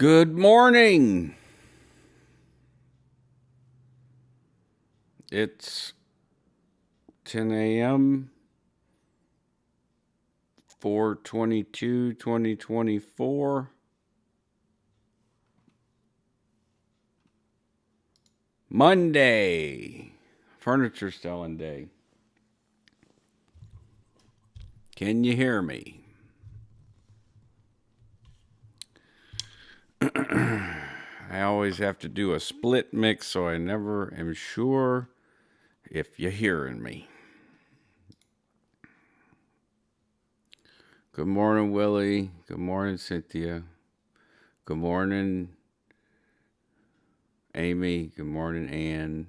Good morning. It's 10 a.m. 4/22/2024. Monday. Furniture selling day. Can you hear me? I always have to do a split mix, so I never am sure if you're hearing me. Good morning, Willie. Good morning, Cynthia. Good morning, Amy. Good morning, Ann.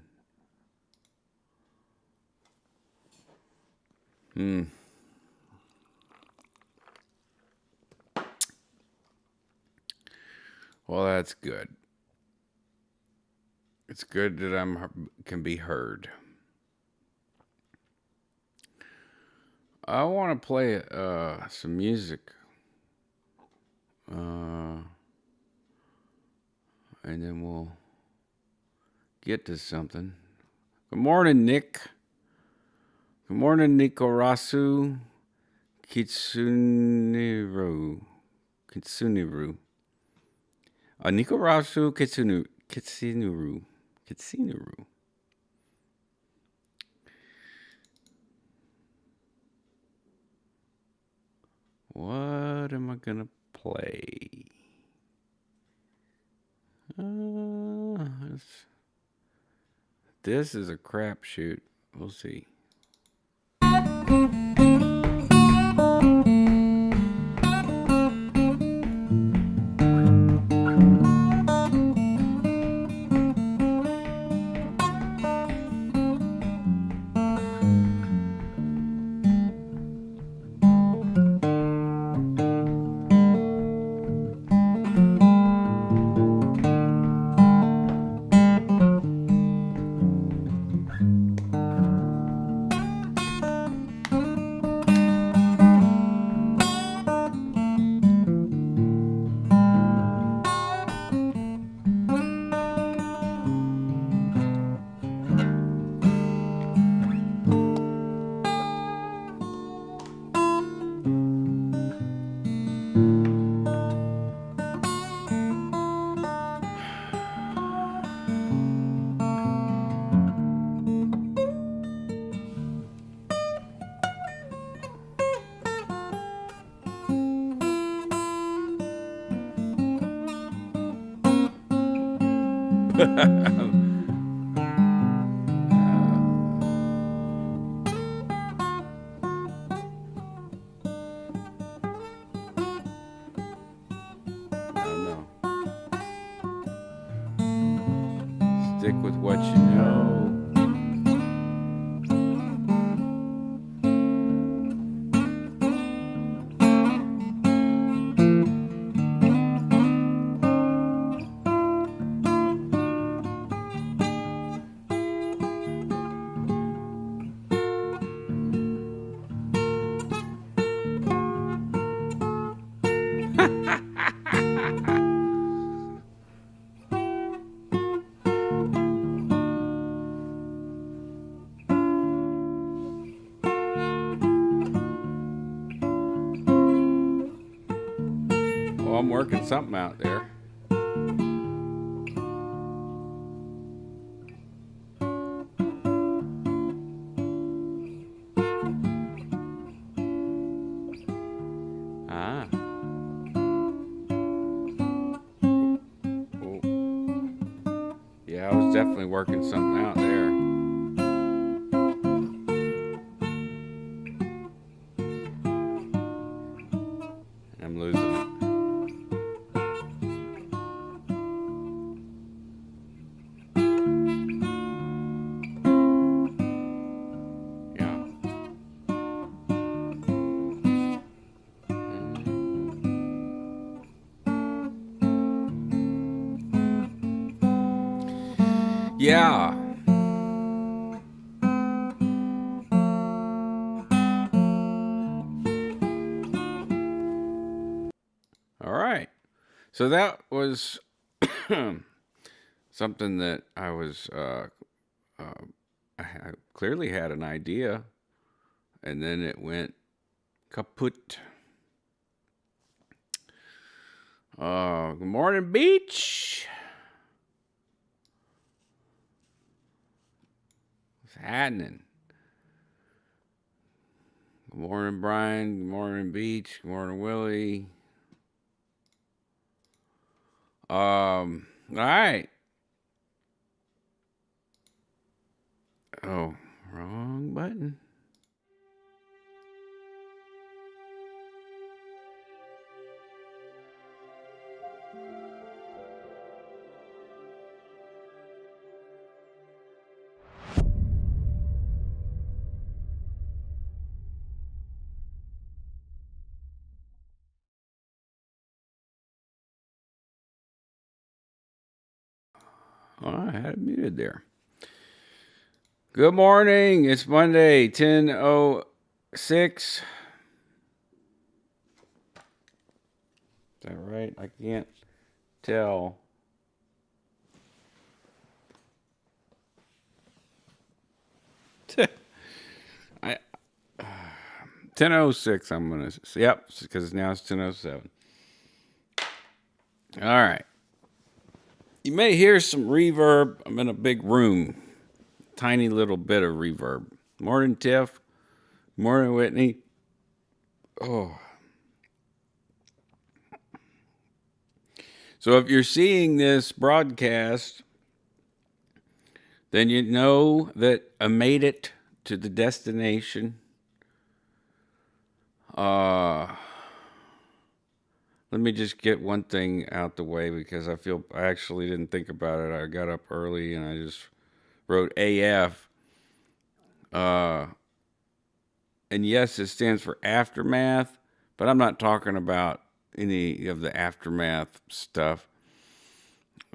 Well, that's good. It's good that I can be heard. I want to play some music, and then we'll get to something. Good morning, Nick. Good morning, Nikorasu Kitsuniru. Nikorasu Kitsunuru. What am I gonna play? This is a crapshoot. We'll see. No. Stick with what you know. Well, I'm working something out there. Ah. Oh. Yeah, I was definitely working something out there. I'm losing it. Yeah. Yeah. All right. So that was something that I clearly had an idea, and then it went kaput. Good morning, Beach. What's happening? Good morning, Brian. Good morning, Beach. Good morning, Willie. All right. Oh, wrong button. Oh, I had it muted there. Good morning. It's Monday, 10:06. Is that right? I can't tell. I 10:06. I'm gonna. Yep, because now it's 10:07. All right. You may hear some reverb. I'm in a big room. Tiny little bit of reverb. Morning, Tiff. Morning, Whitney. Oh. So if you're seeing this broadcast, then you know that I made it to the destination. Let me just get one thing out the way because I actually didn't think about it. I got up early and I just wrote AF. And yes, it stands for aftermath, but I'm not talking about any of the aftermath stuff.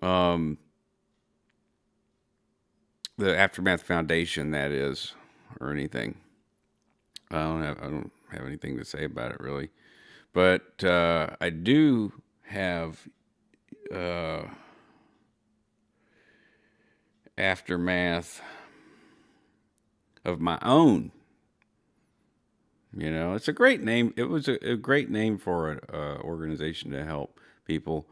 The Aftermath Foundation, that is, or anything. I don't have anything to say about it really, but I do have aftermath of my own. You know, it's a great name. It was a great name for an organization to help people.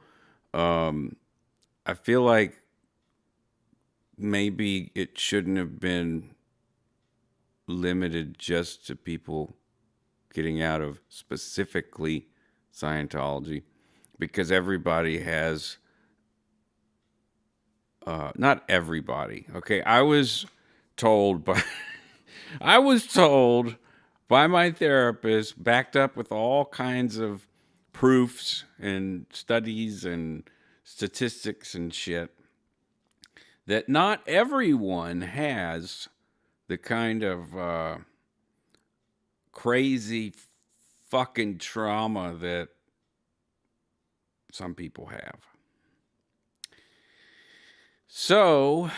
I feel like maybe it shouldn't have been limited just to people getting out of specifically Scientology, because everybody has, not everybody. Okay, I was told by my therapist, backed up with all kinds of proofs and studies and statistics and shit, that not everyone has the kind of crazy fucking trauma that some people have. So,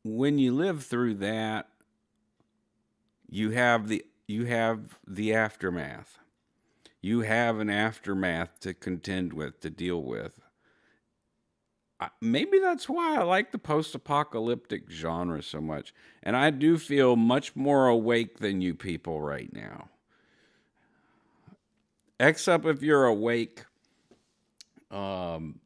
when you live through that, you have the aftermath. You have an aftermath to contend with, to deal with. Maybe that's why I like the post-apocalyptic genre so much. And I do feel much more awake than you people right now. X up if you're awake. I'm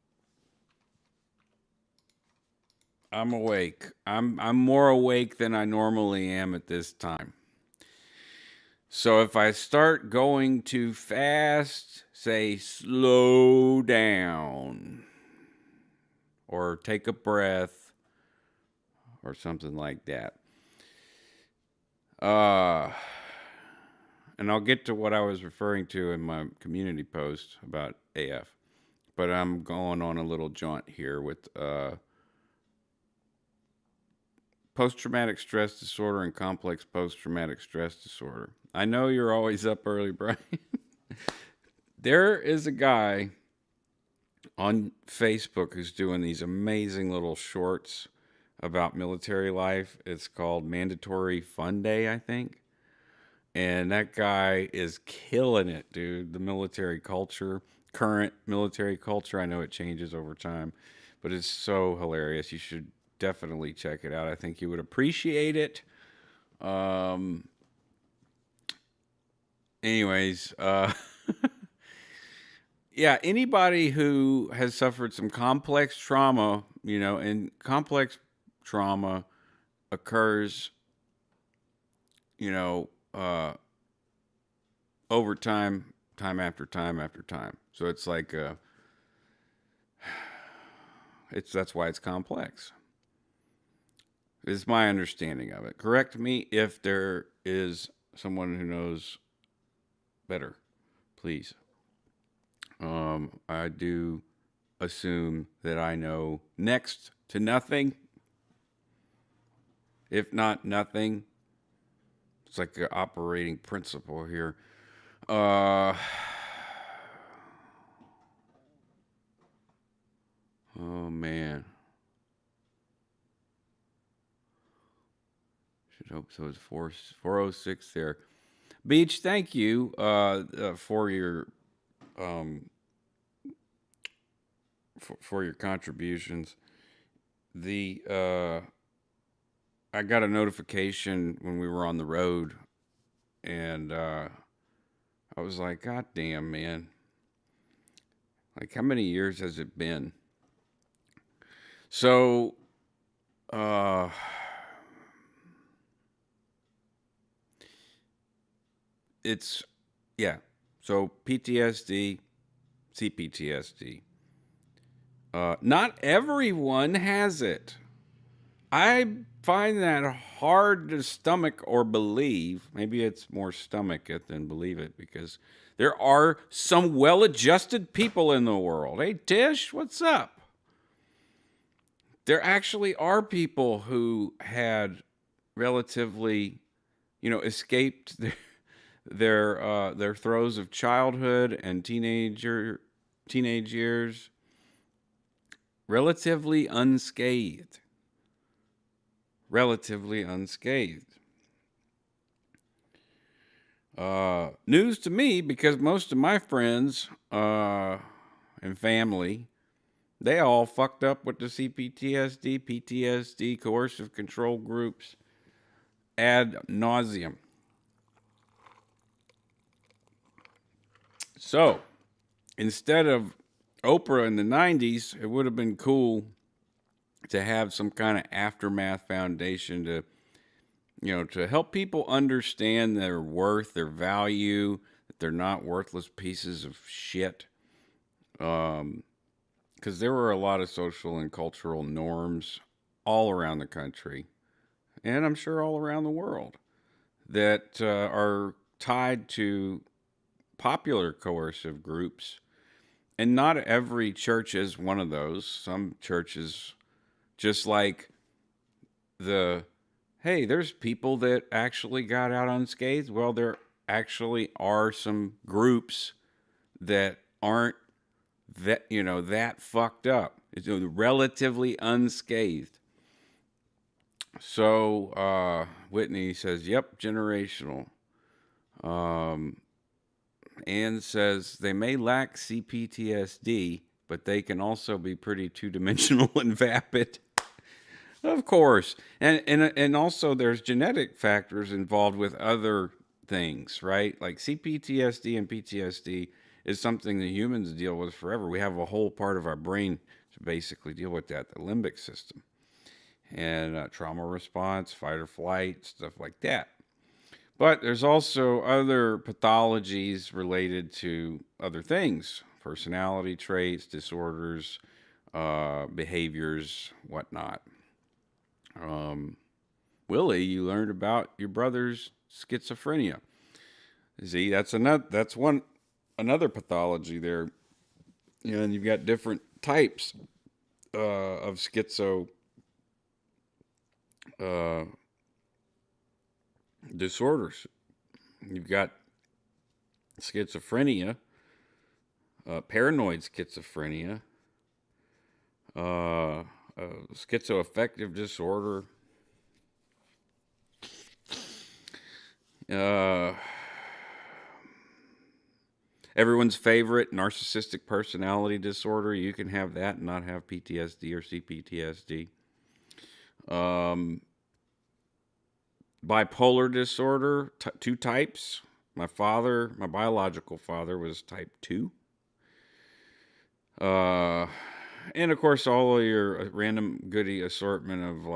awake. I'm more awake than I normally am at this time. So if I start going too fast, say slow down or take a breath or something like that. And I'll get to what I was referring to in my community post about AF. But I'm going on a little jaunt here with post-traumatic stress disorder and complex post-traumatic stress disorder. I know you're always up early, Brian. There is a guy on Facebook who's doing these amazing little shorts about military life. It's called Mandatory Fun Day, I think. And that guy is killing it, dude. The military culture, current military culture, I know it changes over time, but it's so hilarious. You should definitely check it out. I think you would appreciate it. Um, anyways, yeah, anybody who has suffered some complex trauma, and complex trauma occurs, you know, over time, time after time after time. So it's like that's why it's complex. Is my understanding of it. Correct me if there is someone who knows better, please. I do assume that I know next to nothing, if not nothing. It's like an operating principle here. Uh, oh man. Should hope so. It's 406 there. Beach, thank you for your um, for your contributions. The I got a notification when we were on the road, and I was like, God damn, man! Like, how many years has it been? So, uh, it's yeah. So PTSD, CPTSD. Not everyone has it. I find that hard to stomach or believe. Maybe it's more stomach it than believe it, because there are some well adjusted people in the world. Hey, Tish, what's up? There actually are people who had relatively, escaped their throes of childhood and teenage years relatively unscathed. Relatively unscathed. News to me, because most of my friends and family, they all fucked up with the CPTSD, PTSD, coercive control groups ad nauseum. So, instead of Oprah in the 90s, it would have been cool to have some kind of aftermath foundation to help people understand their worth, their value, that they're not worthless pieces of shit. Because there were a lot of social and cultural norms all around the country, and I'm sure all around the world, that are tied to popular coercive groups. And not every church is one of those. Some churches, just like hey, there's people that actually got out unscathed. Well, there actually are some groups that aren't that fucked up. It's relatively unscathed. So Whitney says, "Yep, generational." Anne says they may lack CPTSD, but they can also be pretty two-dimensional and vapid. Of course, and also there's genetic factors involved with other things, right? Like CPTSD and PTSD is something that humans deal with forever. We have a whole part of our brain to basically deal with that, the limbic system, and trauma response, fight or flight, stuff like that. But there's also other pathologies related to other things, personality traits, disorders, behaviors, whatnot. Willie, you learned about your brother's schizophrenia. See, that's another pathology there. And you've got different types of schizo uh, disorders. You've got schizophrenia, paranoid schizophrenia, schizoaffective disorder. Uh, Everyone's favorite narcissistic personality disorder. You can have that and not have PTSD or CPTSD. Um, Bipolar disorder, two types. My biological father was type 2. Uh, and of course, all of your random goody assortment of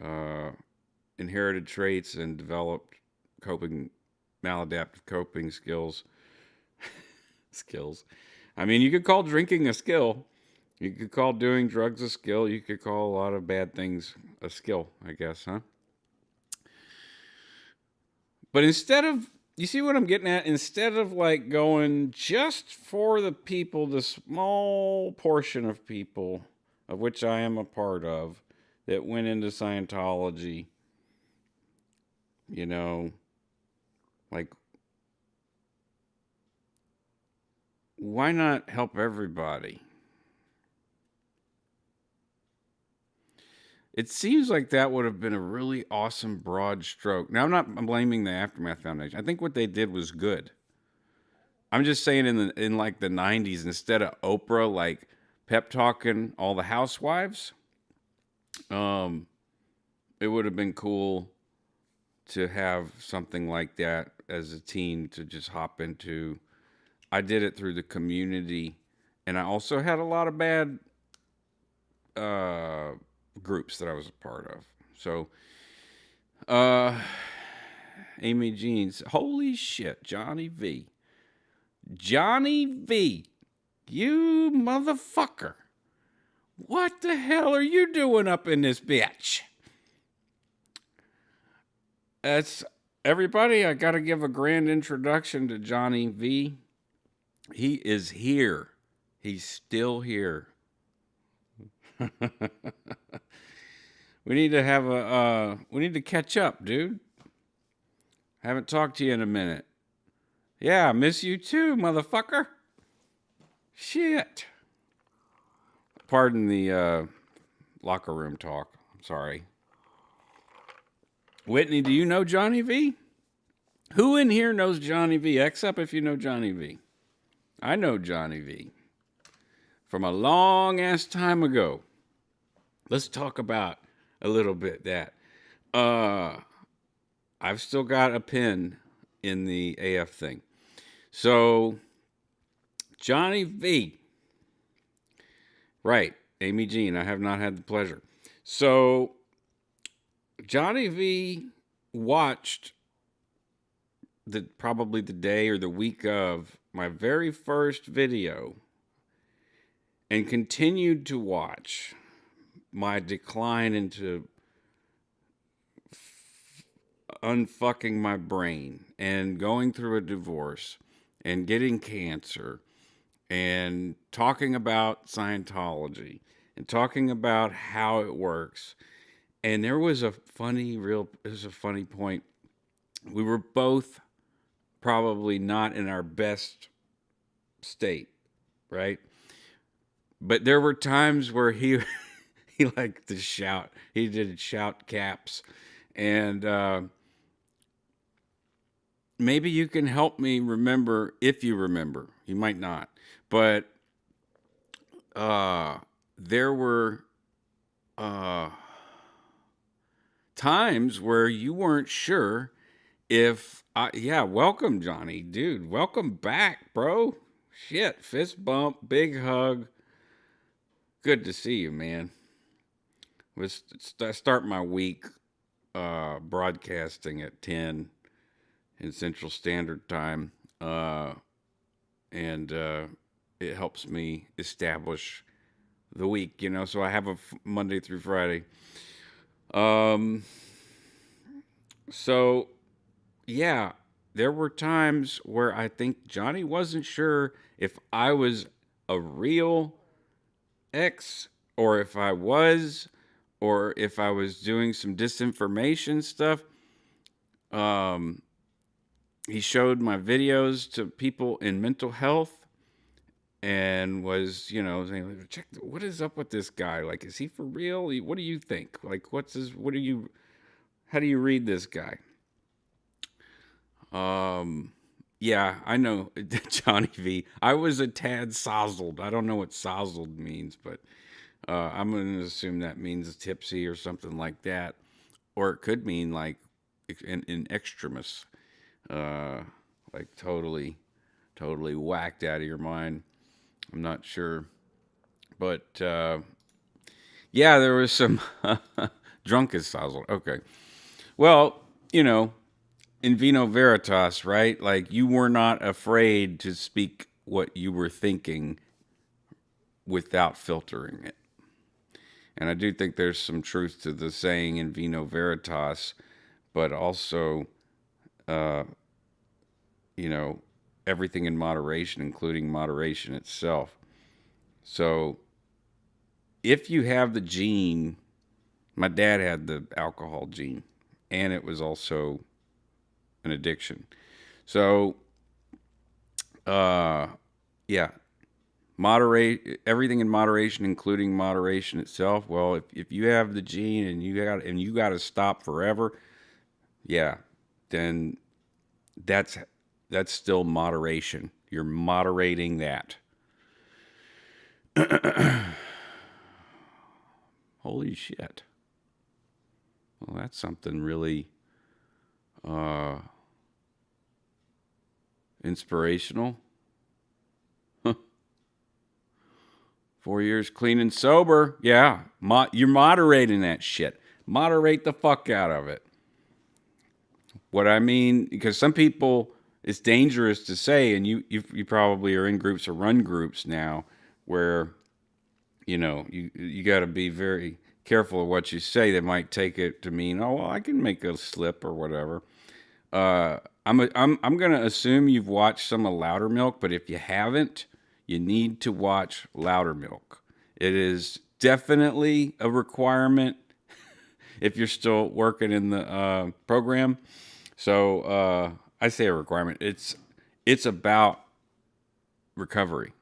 uh, inherited traits and developed coping, maladaptive coping skills. Skills. I mean, you could call drinking a skill. You could call doing drugs a skill. You could call a lot of bad things a skill, I guess, huh? But you see what I'm getting at? Instead of like going just for the people, the small portion of people of which I am a part of that went into Scientology, you know, like, why not help everybody? It seems like that would have been a really awesome broad stroke. Now, I'm blaming the Aftermath Foundation. I think what they did was good. I'm just saying in like the 90s, instead of Oprah like pep talking all the housewives, um, it would have been cool to have something like that as a teen to just hop into. I did it through the community, and I also had a lot of bad uh, groups that I was a part of. So, uh, Amy Jeans, holy shit, Johnny V. Johnny V, you motherfucker. What the hell are you doing up in this bitch? That's everybody. I got to give a grand introduction to Johnny V. He is here. He's still here. We need to have we need to catch up, dude. Haven't talked to you in a minute. Yeah, I miss you too, motherfucker. Shit. Pardon the locker room talk. I'm sorry. Whitney, do you know Johnny V? Who in here knows Johnny V? X up if you know Johnny V. I know Johnny V. From a long ass time ago. Let's talk about a little bit that. I've still got a pin in the AF thing. So, Johnny V. Right. Amy Jean, I have not had the pleasure. So, Johnny V watched probably the day or the week of my very first video and continued to watch my decline into unfucking my brain and going through a divorce and getting cancer and talking about Scientology and talking about how it works. And there was a funny point. We were both probably not in our best state, right? But there were times where he liked to shout. He did shout caps. And maybe you can help me remember, if you remember. You might not. But there were times where you weren't sure if welcome, Johnny, dude, welcome back, bro. Shit, fist bump, big hug. Good to see you, man. I start my week broadcasting at 10 in Central Standard Time, and it helps me establish the week, so I have a Monday through Friday. So yeah, there were times where I think Johnny wasn't sure if I was a real ex or if I was doing some disinformation stuff. He showed my videos to people in mental health and was, saying, check, what is up with this guy? Like, is he for real? What do you think? Like, how do you read this guy? Um, yeah, I know Johnny V. I was a tad sozzled. I don't know what sozzled means, but I'm going to assume that means tipsy or something like that, or it could mean like in extremis, uh, like totally whacked out of your mind. I'm not sure, but yeah, there was some drunk as sozzled. Okay, well, you know, in vino veritas, right? Like you were not afraid to speak what you were thinking without filtering it. And I do think there's some truth to the saying in vino veritas, but also, uh, you know, everything in moderation, including moderation itself. So if you have the gene, my dad had the alcohol gene, and it was also an addiction. So, uh, yeah, moderate everything in moderation, including moderation itself. Well, if you have the gene and you got to stop forever, yeah, then that's that's still moderation. You're moderating that. Holy shit! Well, that's something really uh, inspirational. 4 years clean and sober. Yeah, you're moderating that shit. Moderate the fuck out of it. What I mean, because some people, it's dangerous to say, and you probably are in groups or run groups now, where you got to be very careful of what you say. They might take it to mean, oh well, I can make a slip or whatever. I'm gonna assume you've watched some of Loudermilk, but if you haven't, you need to watch Loudermilk. It is definitely a requirement if you're still working in the program. So I say a requirement. It's about recovery,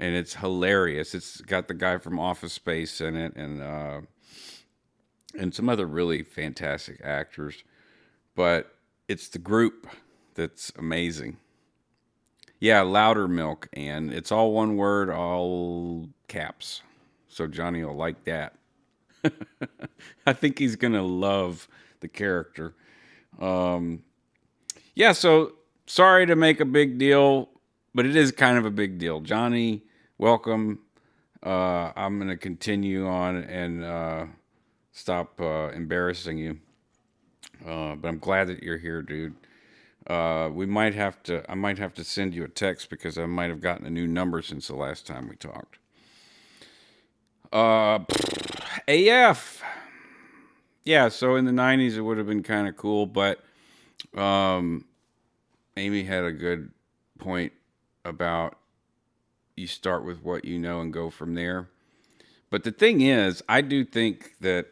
and it's hilarious. It's got the guy from Office Space in it, and some other really fantastic actors. But it's the group that's amazing. Yeah, Louder Milk, and it's all one word, all caps. So Johnny will like that. I think he's gonna love the character. Um, yeah, so sorry to make a big deal, but it is kind of a big deal. Johnny, welcome. I'm gonna continue on and stop embarrassing you. But I'm glad that you're here, dude. We might have to. I might have to send you a text because I might have gotten a new number since the last time we talked. Uh, AF. Yeah. So in the '90s, it would have been kind of cool, but um, Amy had a good point about you start with what you know and go from there. But the thing is, I do think that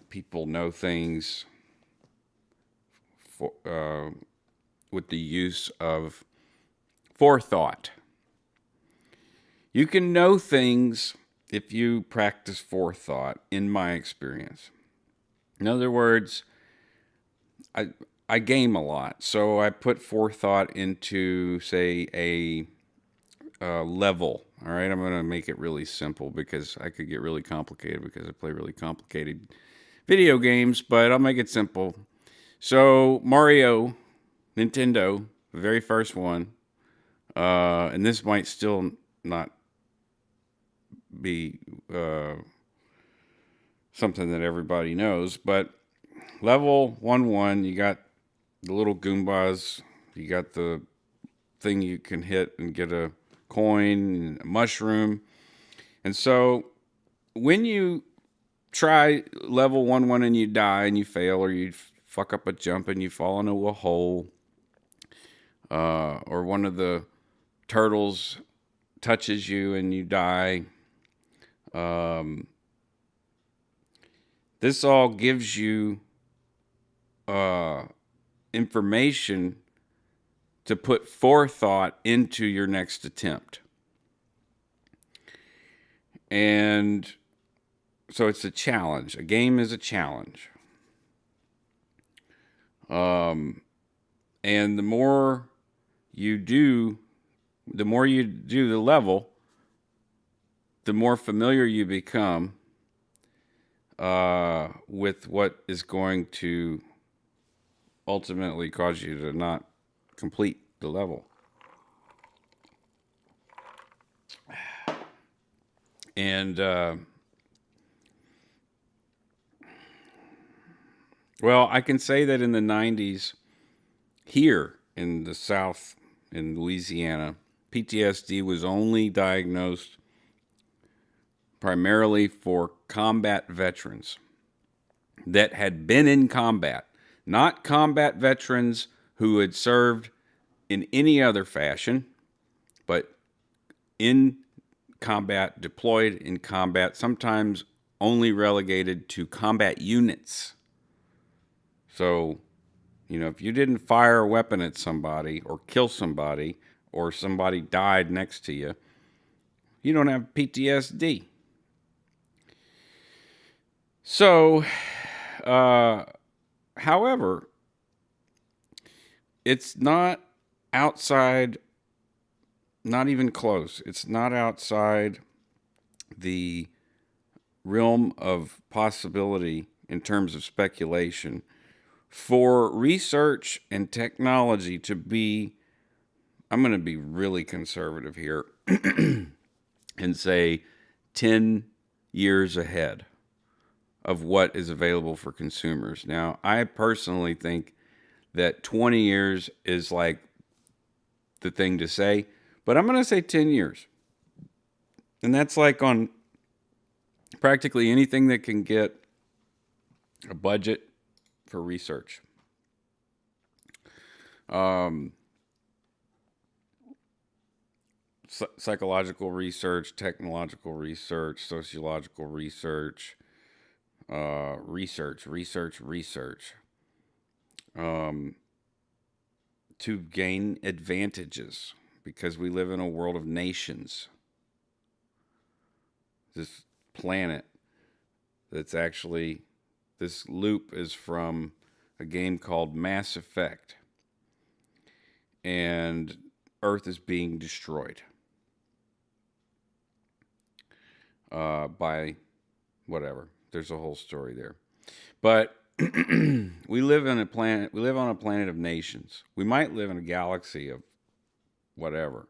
people know things for, with the use of forethought. You can know things if you practice forethought, in my experience. In other words, I, I game a lot, so I put forethought into, say, a level. All right, I'm going to make it really simple because I could get really complicated because I play really complicated video games, but I'll make it simple. So, Mario, Nintendo, the very first one, and this might still not be something that everybody knows, but level 1-1, you got the little Goombas, you got the thing you can hit and get a coin, and a mushroom. And so when you try level 1-1 and you die and you fail, or you fuck up a jump and you fall into a hole, or one of the turtles touches you and you die, this all gives you information to put forethought into your next attempt. And so it's a challenge. A game is a challenge. And the more you do the level, the more familiar you become with what is going to ultimately cause you to not complete the level. And well, I can say that in the 90s, here in the South, in Louisiana, PTSD was only diagnosed primarily for combat veterans that had been in combat, not combat veterans who had served in any other fashion, but in combat, deployed in combat, sometimes only relegated to combat units. So, if you didn't fire a weapon at somebody or kill somebody or somebody died next to you, you don't have PTSD. So, however, it's not outside, not even close. It's not outside the realm of possibility in terms of speculation for research and technology to be, I'm going to be really conservative here and say 10 years ahead of what is available for consumers. Now, I personally think that 20 years is like the thing to say, but I'm going to say 10 years. And that's like on practically anything that can get a budget for research. Psychological research, technological research, sociological research, research, to gain advantages because we live in a world of nations. This planet that's actually, this loop is from a game called Mass Effect. And Earth is being destroyed by whatever. There's a whole story there. But we live on a planet of nations. We might live in a galaxy of whatever.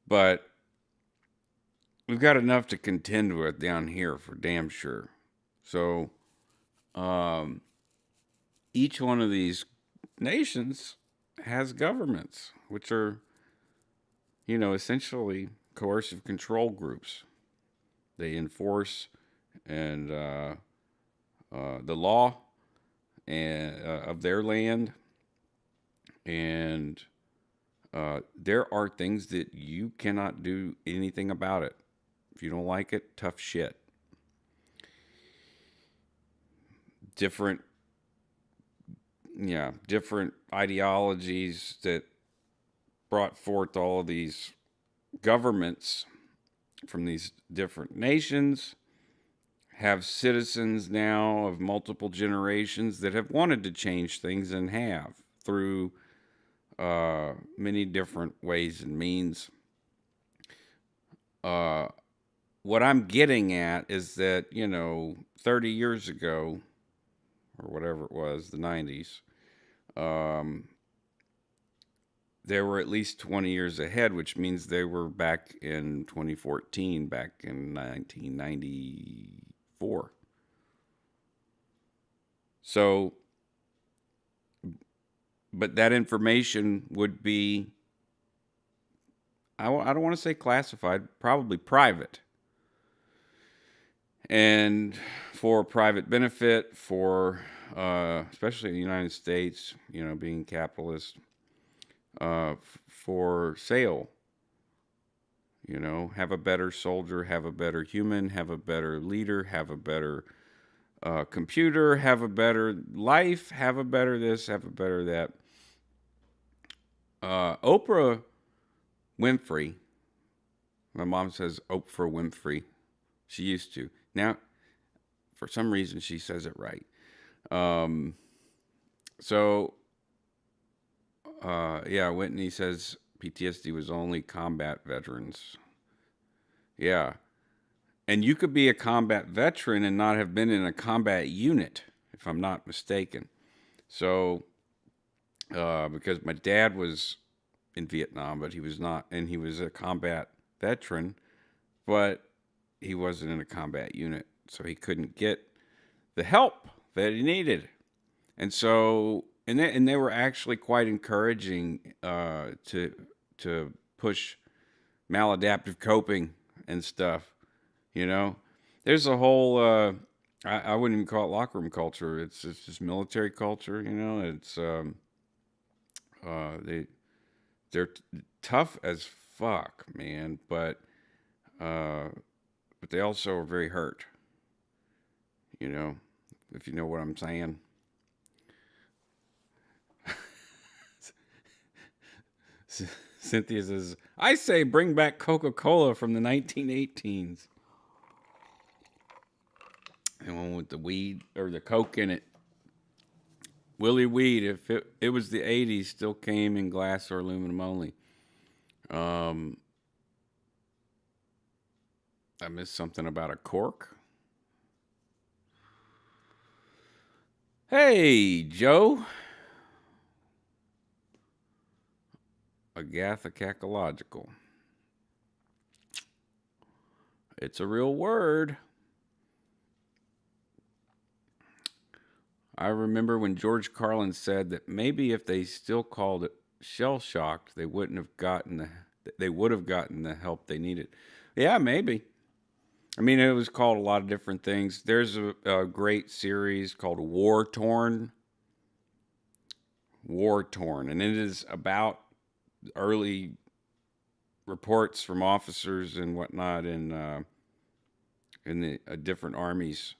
But we've got enough to contend with down here for damn sure. So each one of these nations has governments, which are, essentially coercive control groups. They enforce and the law and of their land, and there are things that you cannot do anything about it. If you don't like it, tough shit. Different ideologies that brought forth all of these governments from these different nations have citizens now of multiple generations that have wanted to change things and have through many different ways and means. What I'm getting at is that, 30 years ago, or whatever it was, the 90s, they were at least 20 years ahead, which means they were back in 2014, back in 1994. So, but that information would be, I don't want to say classified, probably private. And for private benefit, for especially in the United States, being capitalist, for sale. Have a better soldier, have a better human, have a better leader, have a better computer, have a better life, have a better this, have a better that. Oprah Winfrey, my mom says Oprah Winfrey. She used to. Now, for some reason, she says it right. So Yeah, Whitney says PTSD was only combat veterans. Yeah. And you could be a combat veteran and not have been in a combat unit, if I'm not mistaken. So, because my dad was in Vietnam, but he was not, and he was a combat veteran, but he wasn't in a combat unit. So he couldn't get the help that he needed. And so, and they were actually quite encouraging to push maladaptive coping and stuff. You know, there's a whole I wouldn't even call it locker room culture. It's just military culture. You know, it's they they're tough as fuck, man. Uh, but they also are very hurt. You know, if you know what I'm saying. Cynthia says, "I say bring back Coca-Cola from the 1918s." The one with the weed or the coke in it. Willie Weed, if it was the 80s, still came in glass or aluminum only. Um, I missed something about a cork. Hey, Joe. Agatha Cacological. It's a real word. I remember when George Carlin said that maybe if they still called it shell shocked, they would have gotten the help they needed. Yeah, maybe. I mean, it was called a lot of different things. There's a great series called War Torn, and it is about early reports from officers and whatnot in the different armies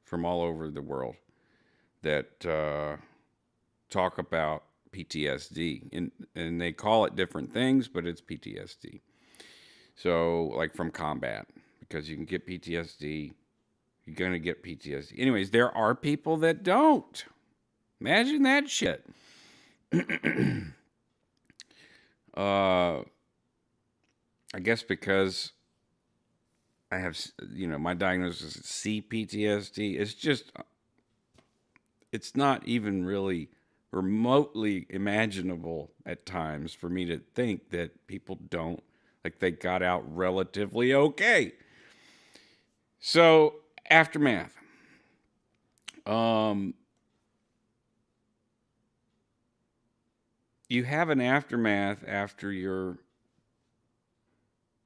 from all over the world that talk about PTSD, and they call it different things, but it's PTSD. So, like from combat, because you can get PTSD, you're gonna get PTSD. Anyways, there are people that don't. Imagine that shit. I guess because I have, my diagnosis is CPTSD. It's not even really remotely imaginable at times for me to think that people don't, like, they got out relatively okay. So, aftermath. You have an aftermath after your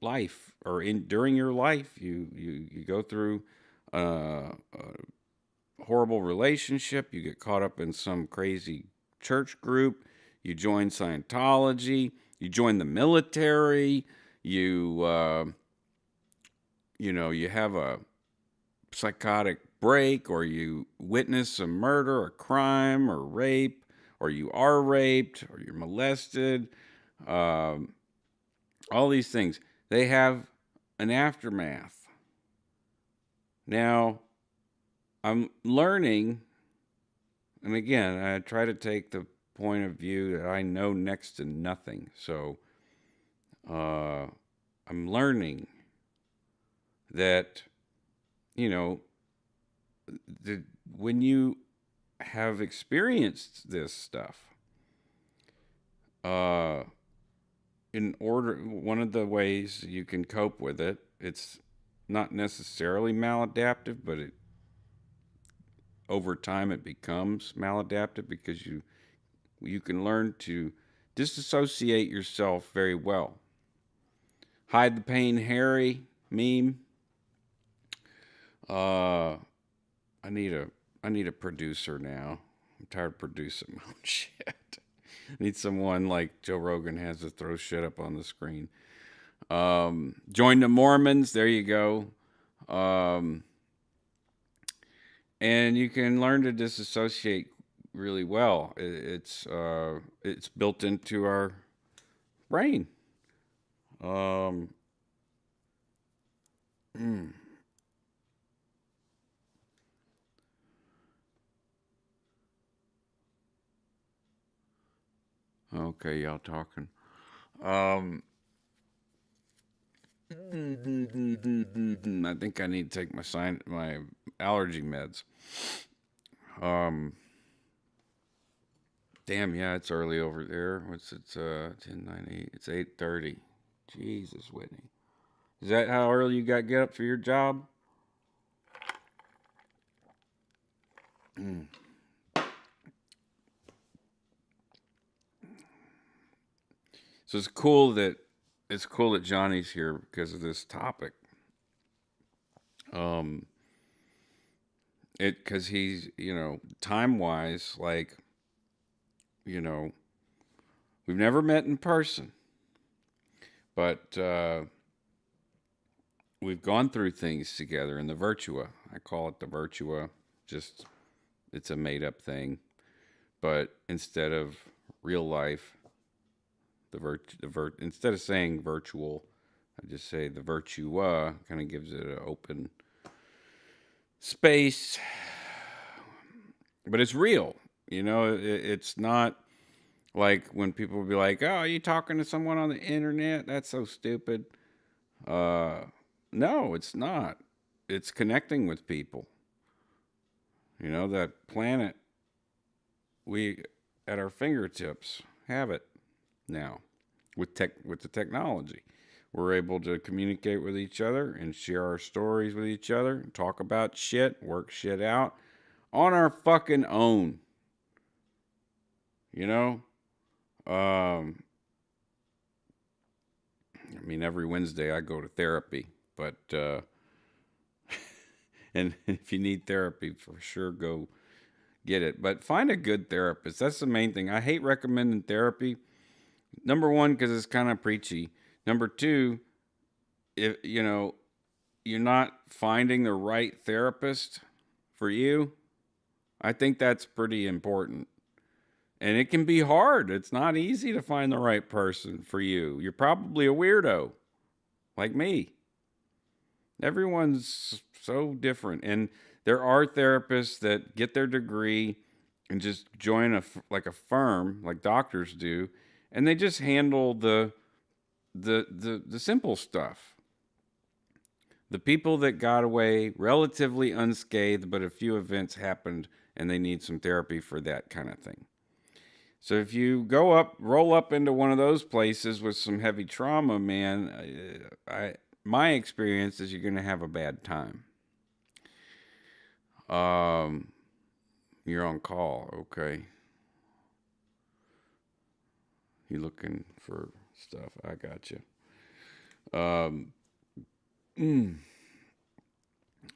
life, or during your life. You go through a horrible relationship. You get caught up in some crazy church group. You join Scientology. You join the military. You have a psychotic break, or you witness a murder, a crime, or rape, or you are raped, or you're molested. Um, all these things, they have an aftermath. Now, I'm learning, and again, I try to take the point of view that I know next to nothing. So, I'm learning that, you know, when you have experienced this stuff, one of the ways you can cope with it, it's not necessarily maladaptive, but over time it becomes maladaptive, because you can learn to disassociate yourself very well. Hide the pain, Harry meme. I need a producer now. I'm tired of producing my own shit. I need someone like Joe Rogan has to throw shit up on the screen. Join the Mormons. There you go. And you can learn to disassociate really well. It's built into our brain. Okay, y'all talking. I think I need to take my allergy meds. Um, Damn, yeah, it's early over there. What's it? 10, 9, 8. It's 8:30. Jesus, Whitney. Is that how early you got to get up for your job? Mm. So it's cool that Johnny's here because of this topic. Um, because he's time wise, like you know we've never met in person, but we've gone through things together in the Virtua. I call it the Virtua. Just it's a made up thing, but instead of real life, instead of saying virtual, I just say the Virtua. Kind of gives it an open space, but it's real. It's not like when people will be like, "Oh, are you talking to someone on the internet? That's so stupid." Uh, no, it's not. It's connecting with people. That planet we at our fingertips have it now with the technology. We're able to communicate with each other and share our stories with each other, talk about shit, work shit out on our fucking own. You know? Um I mean every Wednesday I go to therapy, but and if you need therapy for sure go get it. But find a good therapist. That's the main thing. I hate recommending therapy. Number one, because it's kind of preachy. Number two, if you're not finding the right therapist for you, I think that's pretty important. And it can be hard. It's not easy to find the right person for you. You're probably a weirdo, like me. Everyone's so different. And there are therapists that get their degree and just join a firm like doctors do, and they just handle the simple stuff. The people that got away relatively unscathed, but a few events happened and they need some therapy for that kind of thing. So if you roll up into one of those places with some heavy trauma, man, my experience is you're going to have a bad time. You're on call, okay? You looking for stuff? I got you.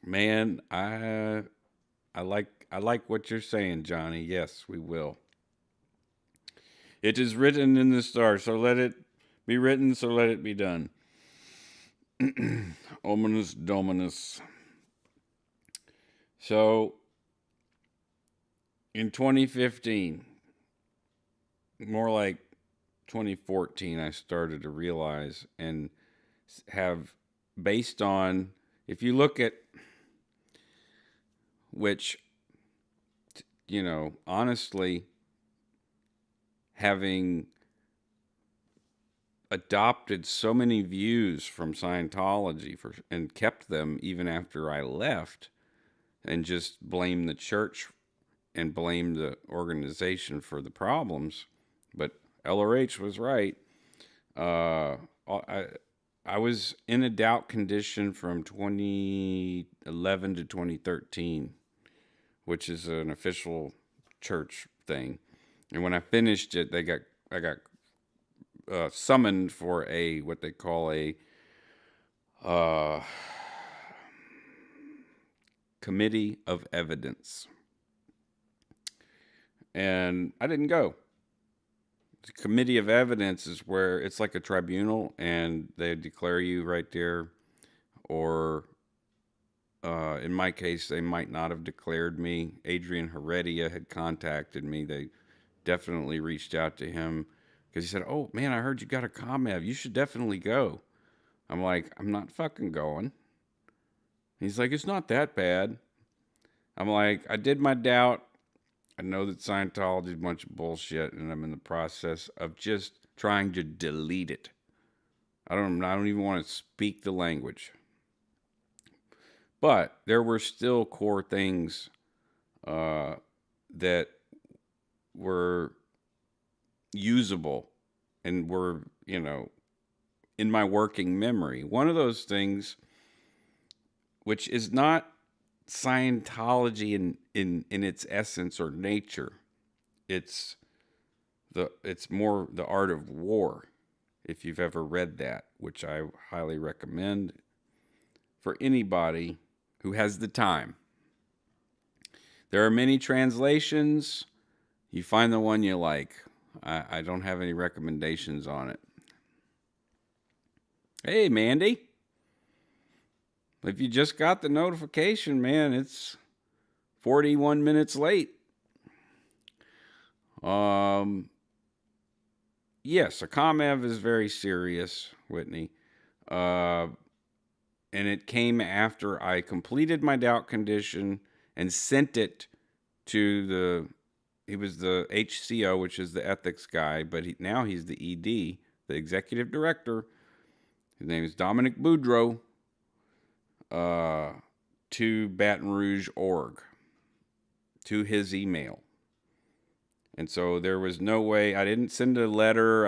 Man, I like what you're saying, Johnny. Yes, we will. It is written in the stars, so let it be written, so let it be done. Ominous Dominus. So, in 2015, more like 2014, I started to realize and have, based on, if you look at which, honestly, having adopted so many views from Scientology and kept them even after I left and just blame the church and blame the organization for the problems. But LRH was right. I was in a doubt condition from 2011 to 2013, which is an official church thing. And when I finished it, I got summoned for what they call a committee of evidence, and I didn't go. The committee of evidence is where it's like a tribunal, and they declare you right there, or in my case, they might not have declared me. Adrian Heredia had contacted me. They definitely reached out to him because he said, "Oh man, I heard you got a ComEv. You should definitely go." I'm like, "I'm not fucking going." He's like, "It's not that bad." I'm like, "I did my doubt. I know that Scientology is a bunch of bullshit, and I'm in the process of just trying to delete it. I don't even want to speak the language. But there were still core things that were usable and were, in my working memory. One of those things, which is not Scientology in its essence or nature, it's more the art of war. If you've ever read that, which I highly recommend for anybody who has the time. There are many translations. You find the one you like. I don't have any recommendations on it. Hey, Mandy. If you just got the notification, man, it's 41 minutes late. Yes, a ComEv is very serious, Whitney. And it came after I completed my doubt condition and sent it to he was the HCO, which is the ethics guy, but now he's the ED, the executive director. His name is Dominic Boudreau, to Baton Rouge org, to his email. And so there was no way, I didn't send a letter,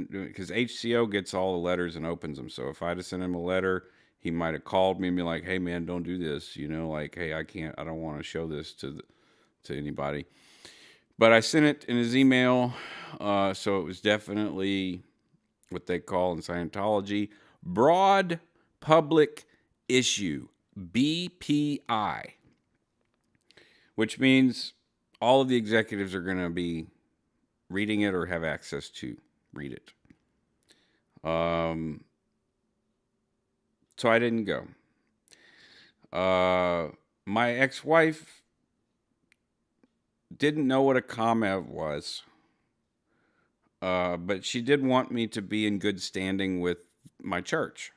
because HCO gets all the letters and opens them. So if I'd have sent him a letter, he might have called me and be like, hey man, don't do this. Hey, I don't want to show this to anybody. But I sent it in his email, so it was definitely what they call in Scientology broad public issue, BPI, which means all of the executives are going to be reading it or have access to read it. So I didn't go. My ex-wife didn't know what a ComEv was, but she did want me to be in good standing with my church.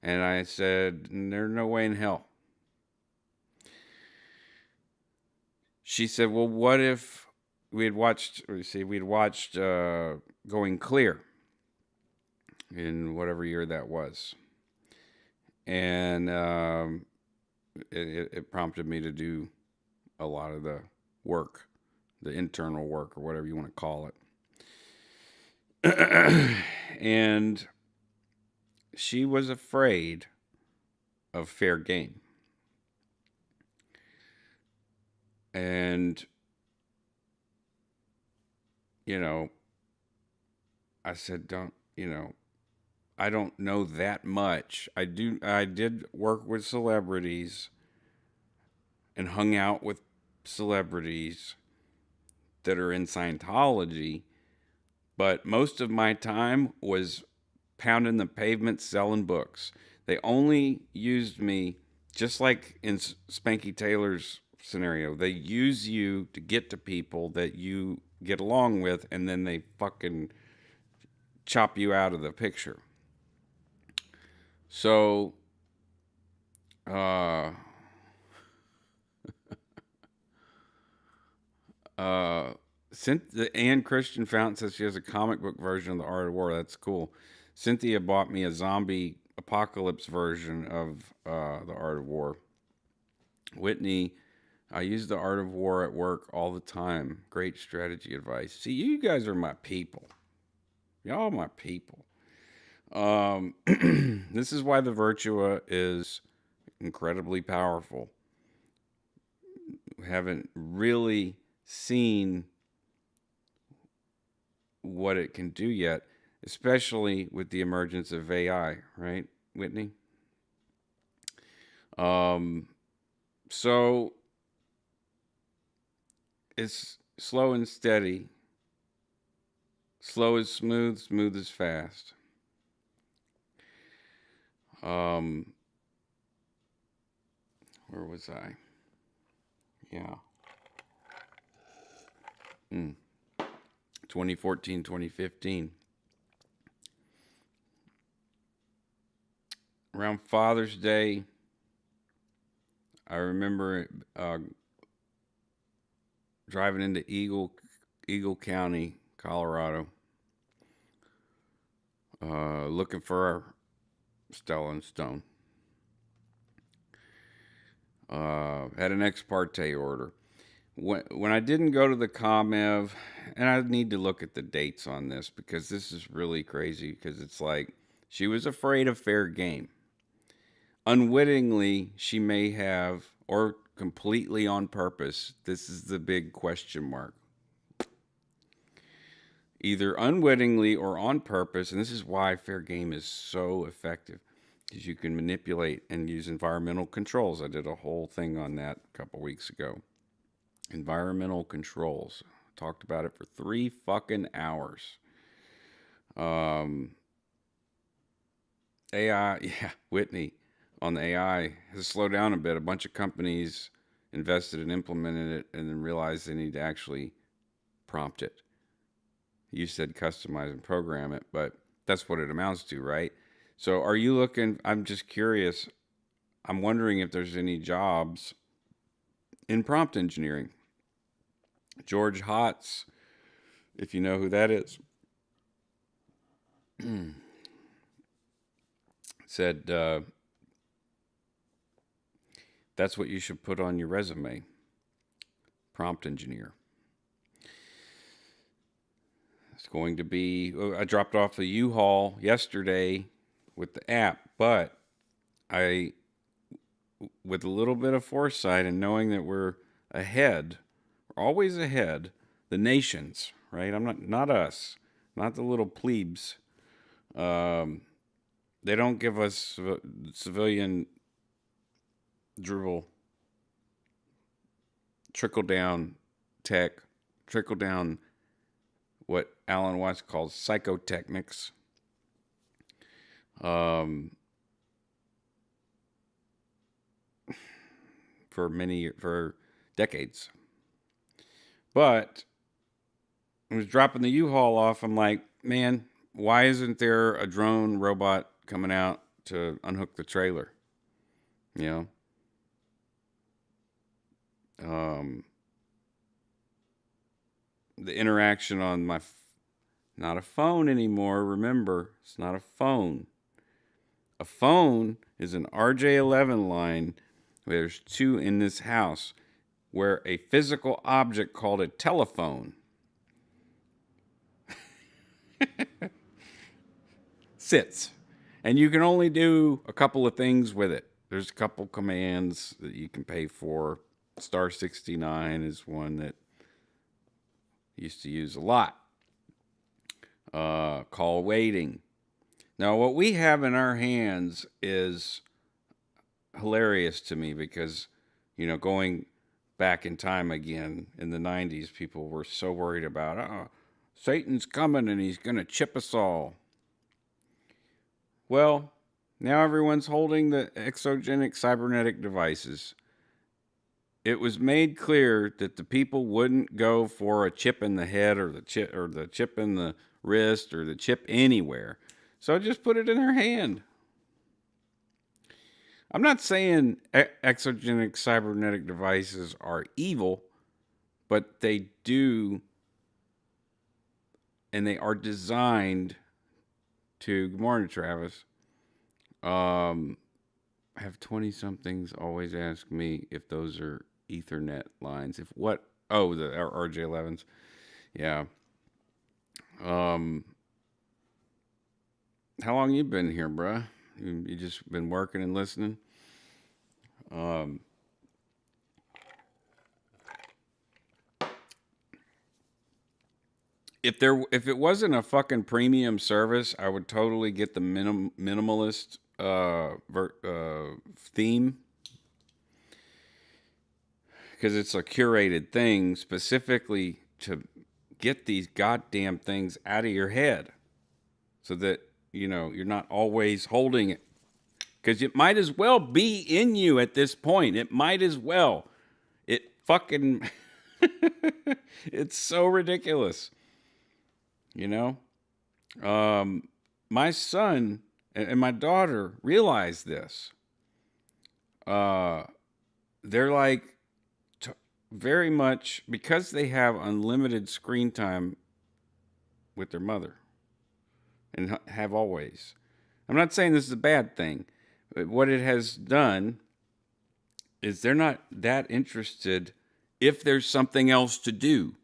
And I said, there's no way in hell. She said, well, what if we'd watched Going Clear in whatever year that was. And it prompted me to do a lot of the work, the internal work, or whatever you want to call it. And she was afraid of fair game. And, I said, I don't know that much. I did work with celebrities and hung out with celebrities that are in Scientology, but most of my time was pounding the pavement selling books. They only used me, just like in Spanky Taylor's scenario. They use you to get to people that you get along with, and then they fucking chop you out of the picture. So, Ann Christian Fountain says she has a comic book version of The Art of War. That's cool. Cynthia bought me a zombie apocalypse version of The Art of War. Whitney, I use The Art of War at work all the time. Great strategy advice. See, you guys are my people. Y'all are my people. This is why the Virtua is incredibly powerful. We haven't really seen what it can do yet, especially with the emergence of AI, right, Whitney? So it's slow and steady. Slow is smooth, smooth is fast. Where was I? Yeah. 2014, 2015. Around Father's Day, I remember driving into Eagle County, Colorado, looking for our Stella and Stone. Had an ex parte order. When I didn't go to the ComEv, and I need to look at the dates on this because this is really crazy, because it's like she was afraid of fair game. Unwittingly, she may have, or completely on purpose, this is the big question mark. Either unwittingly or on purpose, and this is why fair game is so effective, because you can manipulate and use environmental controls. I did a whole thing on that a couple weeks ago. Environmental controls. Talked about it for 3 fucking hours. AI, yeah, Whitney on the AI has slowed down a bit. A bunch of companies invested and implemented it and then realized they need to actually prompt it. You said customize and program it, but that's what it amounts to, right? So are you looking, I'm just curious, I'm wondering if there's any jobs in prompt engineering. George Hotz, if you know who that is, said that's what you should put on your resume. Prompt engineer. It's going to be, I dropped off a U-Haul yesterday with the app, but I, with a little bit of foresight and knowing that we're ahead, we're always ahead, the nations, right? I'm not us, not the little plebes. They don't give us civilian dribble, trickle down tech, trickle down what Alan Watts calls psychotechnics. For decades. But I was dropping the U-Haul off. I'm like, man, why isn't there a drone robot coming out to unhook the trailer? You know, the interaction on my, not a phone anymore. Remember, it's not a phone. A phone is an RJ11 line. There's 2 in this house, where a physical object called a telephone sits. And you can only do a couple of things with it. There's a couple commands that you can pay for. Star 69 is one that I used to use a lot. Call waiting. Now, what we have in our hands is hilarious to me because, you know, going back in time again in the 90s, people were so worried about, Satan's coming and he's going to chip us all. Well, now everyone's holding the exogenic cybernetic devices. It was made clear that the people wouldn't go for a chip in the head or the chip in the wrist or the chip anywhere. So just put it in their hand. I'm not saying exogenic cybernetic devices are evil, but they do, and they are designed to, good morning, Travis. I have 20-somethings always ask me if those are Ethernet lines. If what? Oh, the RJ11s. Yeah. How long you been here, bruh? You just been working and listening? If it wasn't a fucking premium service, I would totally get the minimalist theme, because it's a curated thing specifically to get these goddamn things out of your head, so that you know you're not always holding it, because it might as well be in you at this point. It might as well. It fucking it's so ridiculous. You know, my son and my daughter realize this. They're like very much because they have unlimited screen time with their mother and have always. I'm not saying this is a bad thing, but what it has done is they're not that interested if there's something else to do.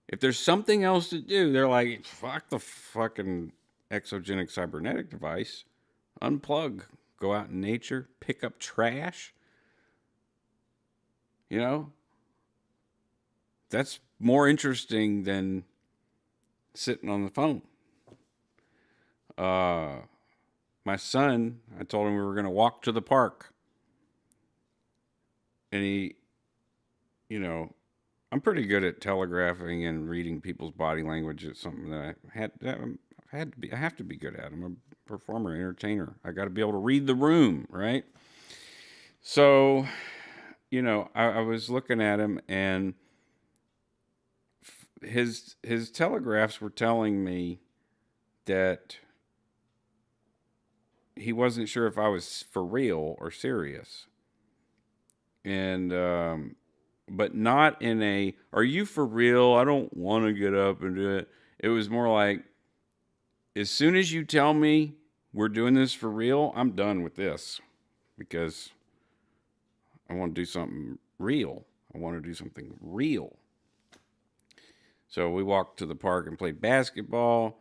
If there's something else to do, they're like, fuck the fucking exogenic cybernetic device, unplug, go out in nature, pick up trash. You know, that's more interesting than sitting on the phone. My son, I told him we were going to walk to the park. And he, you know, I'm pretty good at telegraphing and reading people's body language. It's something that I have to be good at. I'm a performer, entertainer. I got to be able to read the room, right? So, I was looking at him, and his telegraphs were telling me that he wasn't sure if I was for real or serious. And but not in a "are you for real? I don't want to get up and do it." It was more like, as soon as you tell me we're doing this for real, I'm done with this, because I want to do something real. I want to do something real. So we walked to the park and played basketball.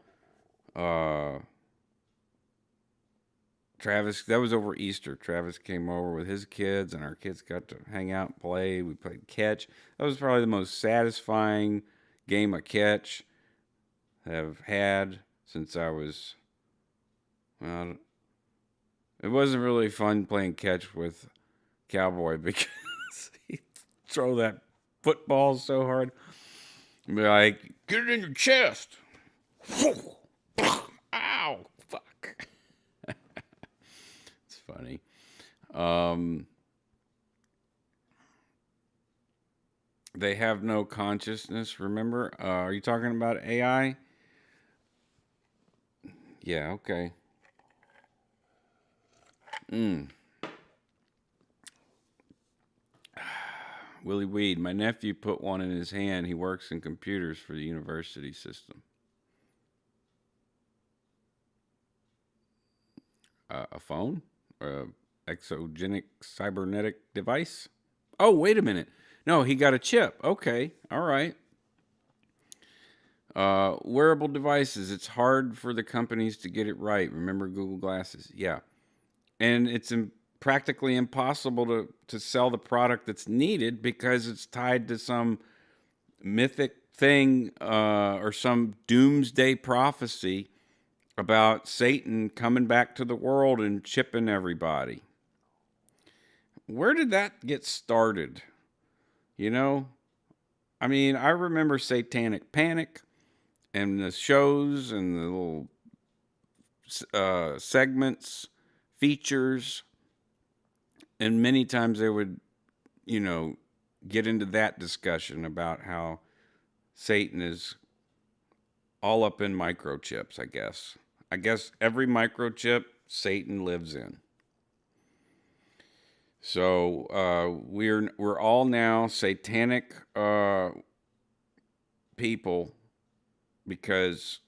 Travis, that was over Easter. Travis came over with his kids, and our kids got to hang out and play. We played catch. That was probably the most satisfying game of catch I've had since I was, well, it wasn't really fun playing catch with Cowboy because he'd throw that football so hard. And be like, get it in your chest. Ow, fuck. It's funny. They have no consciousness, remember? Are you talking about AI? Yeah, okay. Willie Weed, my nephew put one in his hand. He works in computers for the university system. A phone? A exogenic cybernetic device? Oh, wait a minute. No, he got a chip. Okay, all right. Wearable devices. It's hard for the companies to get it right. Remember Google Glasses? Yeah. And it's practically impossible to sell the product that's needed because it's tied to some mythic thing or some doomsday prophecy about Satan coming back to the world and chipping everybody. Where did that get started? I mean, I remember Satanic Panic and the shows and the little segments, features, and many times they would, get into that discussion about how Satan is all up in microchips, I guess. I guess every microchip Satan lives in. So we're all now satanic people because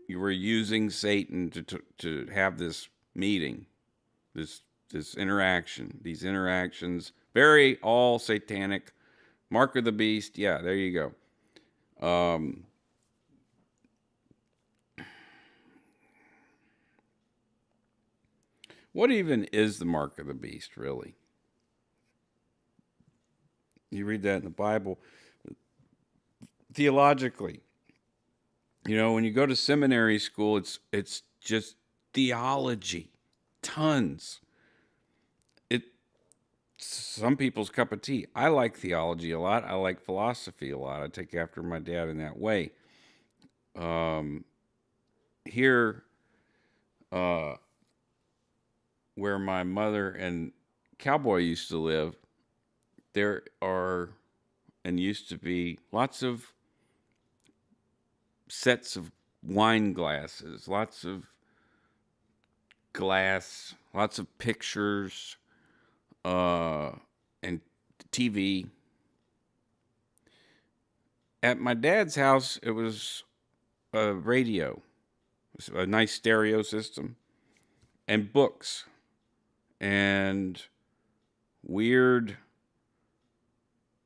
you were using Satan to have this meeting, this interaction, these interactions, very all satanic. Mark of the Beast, yeah, there you go. What even is the mark of the beast, really? You read that in the Bible. Theologically, when you go to seminary school, it's just theology, tons. It's some people's cup of tea. I like theology a lot. I like philosophy a lot. I take after my dad in that way. Here, where my mother and Cowboy used to live, there are and used to be lots of sets of wine glasses, lots of glass, lots of pictures, and TV. At my dad's house, it was a radio, a nice stereo system, and books, and weird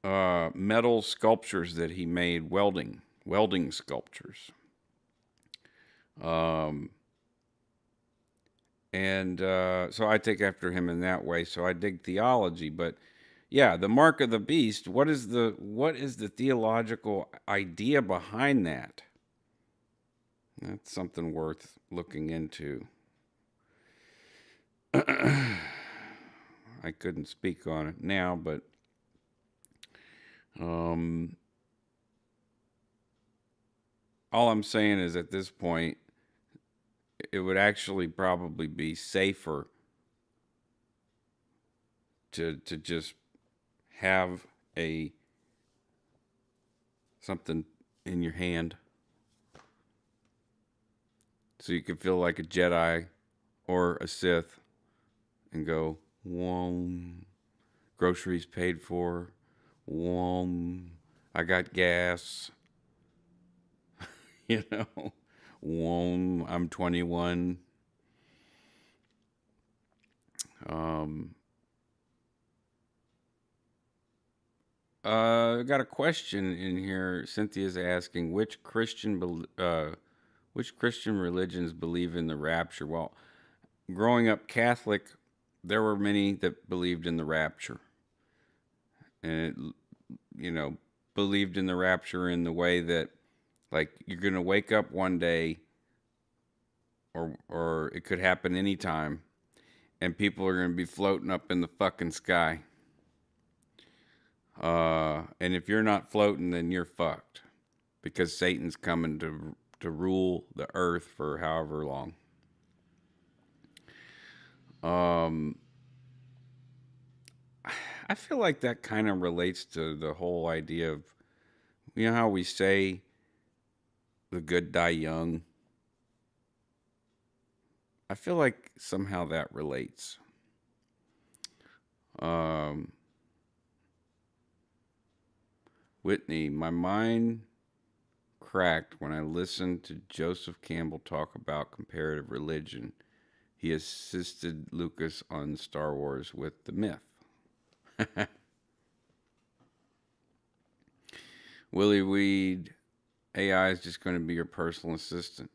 metal sculptures that he made, welding sculptures. Um, and so I take after him in that way. So I dig theology, but yeah, the mark of the beast. What is the theological idea behind that? That's something worth looking into. I couldn't speak on it now, but all I'm saying is at this point, it would actually probably be safer to just have something in your hand, so you could feel like a Jedi or a Sith and go, whoa, groceries paid for, whoa, I got gas, whoa, I'm 21. I got a question in here. Cynthia's asking which Christian religions believe in the rapture. Well, growing up Catholic, there were many that believed in the rapture, and believed in the rapture in the way that, like, you're gonna wake up one day, or it could happen anytime, and people are gonna be floating up in the fucking sky. And if you're not floating, then you're fucked, because Satan's coming to rule the earth for however long. I feel like that kind of relates to the whole idea of, how we say the good die young. I feel like somehow that relates. Whitney, my mind cracked when I listened to Joseph Campbell talk about comparative religion. He assisted Lucas on Star Wars with the myth. Willie Weed, AI is just going to be your personal assistant.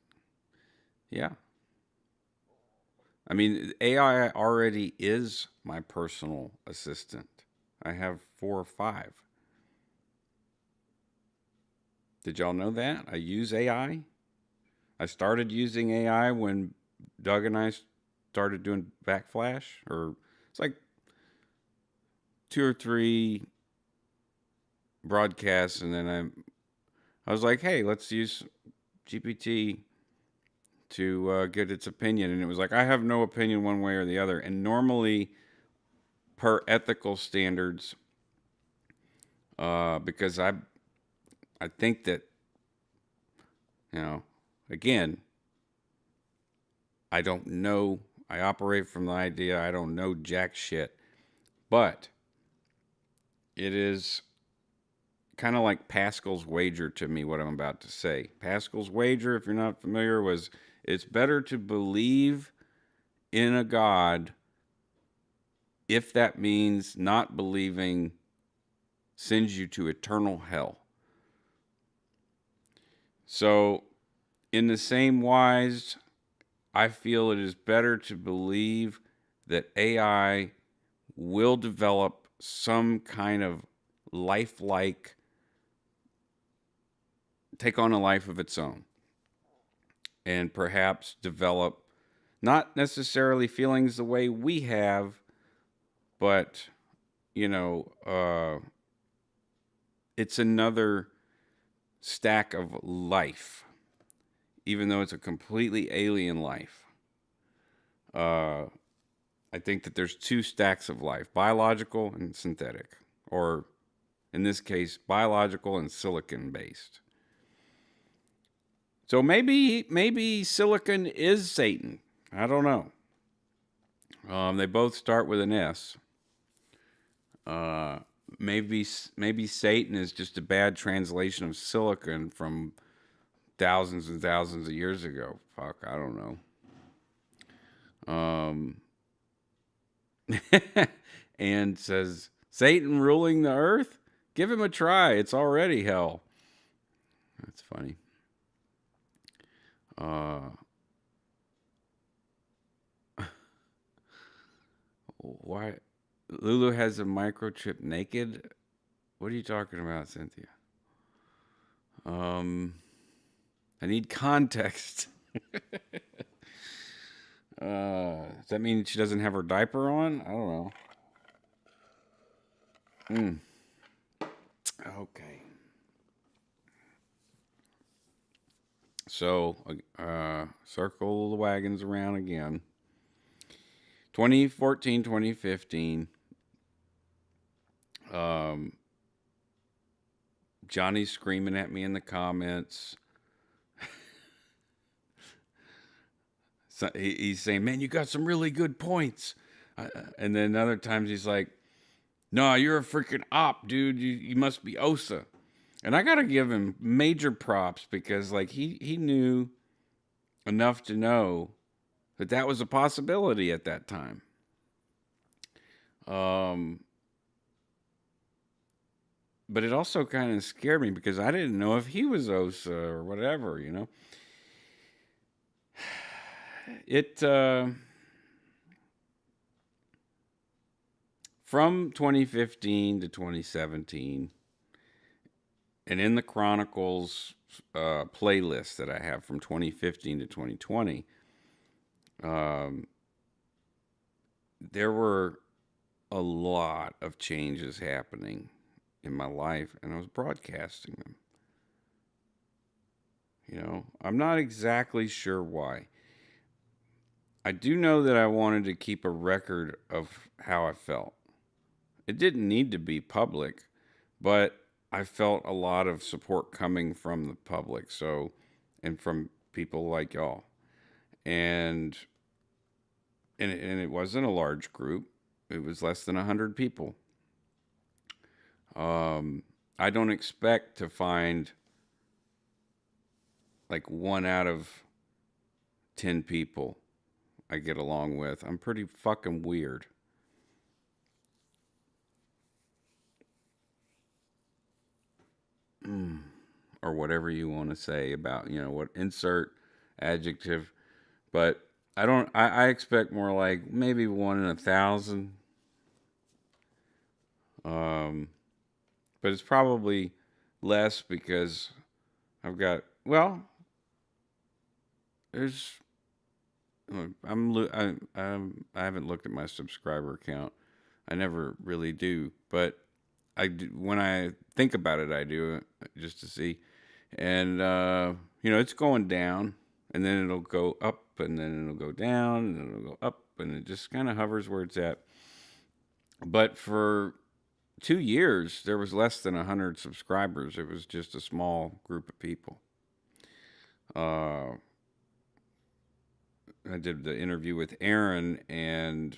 Yeah. I mean, AI already is my personal assistant. I have 4 or 5. Did y'all know that? I use AI. I started using AI when Doug and I started doing Backflash, or it's like 2 or 3 broadcasts, and then I was like, hey, let's use GPT to get its opinion, and it was like, I have no opinion one way or the other. And normally, per ethical standards, because I think that, again, I don't know. I operate from the idea I don't know jack shit. But it is kind of like Pascal's wager to me, what I'm about to say. Pascal's wager, if you're not familiar, was it's better to believe in a God if that means not believing sends you to eternal hell. So, in the same wise, I feel it is better to believe that AI will develop some kind of lifelike, take on a life of its own, and perhaps develop not necessarily feelings the way we have, but, it's another stack of life, even though it's a completely alien life. I think that there's 2 stacks of life, biological and synthetic, or in this case, biological and silicon based. So maybe silicon is Satan. I don't know. They both start with an S. maybe Satan is just a bad translation of silicon from thousands and thousands of years ago. Fuck, I don't know. And says, Satan ruling the earth? Give him a try. It's already hell. That's funny. Why? Lulu has a microchip naked? What are you talking about, Cynthia? I need context. Does that mean she doesn't have her diaper on? I don't know. Okay. So, circle the wagons around again. 2014, 2015. Johnny's screaming at me in the comments. So he's saying, man, you got some really good points. And then other times he's like, no, you're a freaking op, dude. You must be OSA. And I got to give him major props because like he knew enough to know that was a possibility at that time. But it also kind of scared me because I didn't know if he was OSA or whatever, you know. From 2015 to 2017, and in the Chronicles playlist that I have from 2015 to 2020, there were a lot of changes happening in my life, and I was broadcasting them. You know, I'm not exactly sure why. I do know that I wanted to keep a record of how I felt. It didn't need to be public, but I felt a lot of support coming from the public, and from people like y'all. And it wasn't a large group. It was less than 100 people. I don't expect to find like 1 out of 10 people I get along with. I'm pretty fucking weird. Or whatever you want to say about, what insert adjective. But I expect more like maybe 1 in 1,000. But it's probably less because I've got, well, there's, I haven't looked at my subscriber count. I never really do, but when I think about it, I do it just to see. And, it's going down, and then it'll go up, and then it'll go down, and then it'll go up, and it just kind of hovers where it's at. But for 2 years, there was less than 100 subscribers. It was just a small group of people. I did the interview with Aaron, and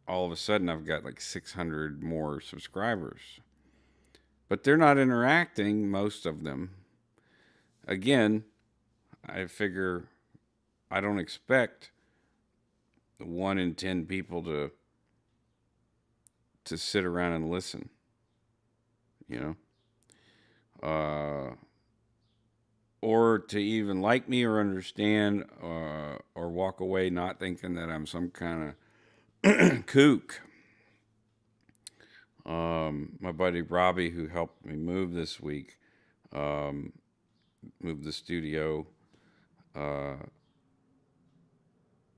all of a sudden I've got like 600 more subscribers. But they're not interacting, most of them. Again, I figure I don't expect 1 in 10 people to sit around and listen, or to even like me or understand, or walk away not thinking that I'm some kind of kook. My buddy Robbie, who helped me move this week, move the studio,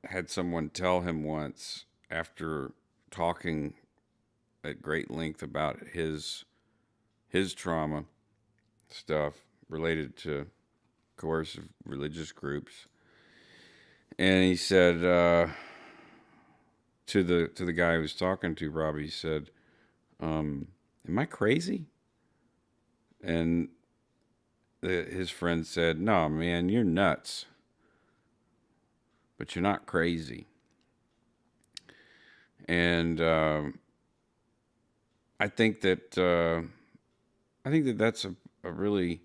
had someone tell him once, after talking at great length about his trauma stuff related to coercive religious groups, and he said to the guy who was talking to Robbie, he said, "Am I crazy?" And his friend said, "No, man, you're nuts, but you're not crazy." And I think that that's a really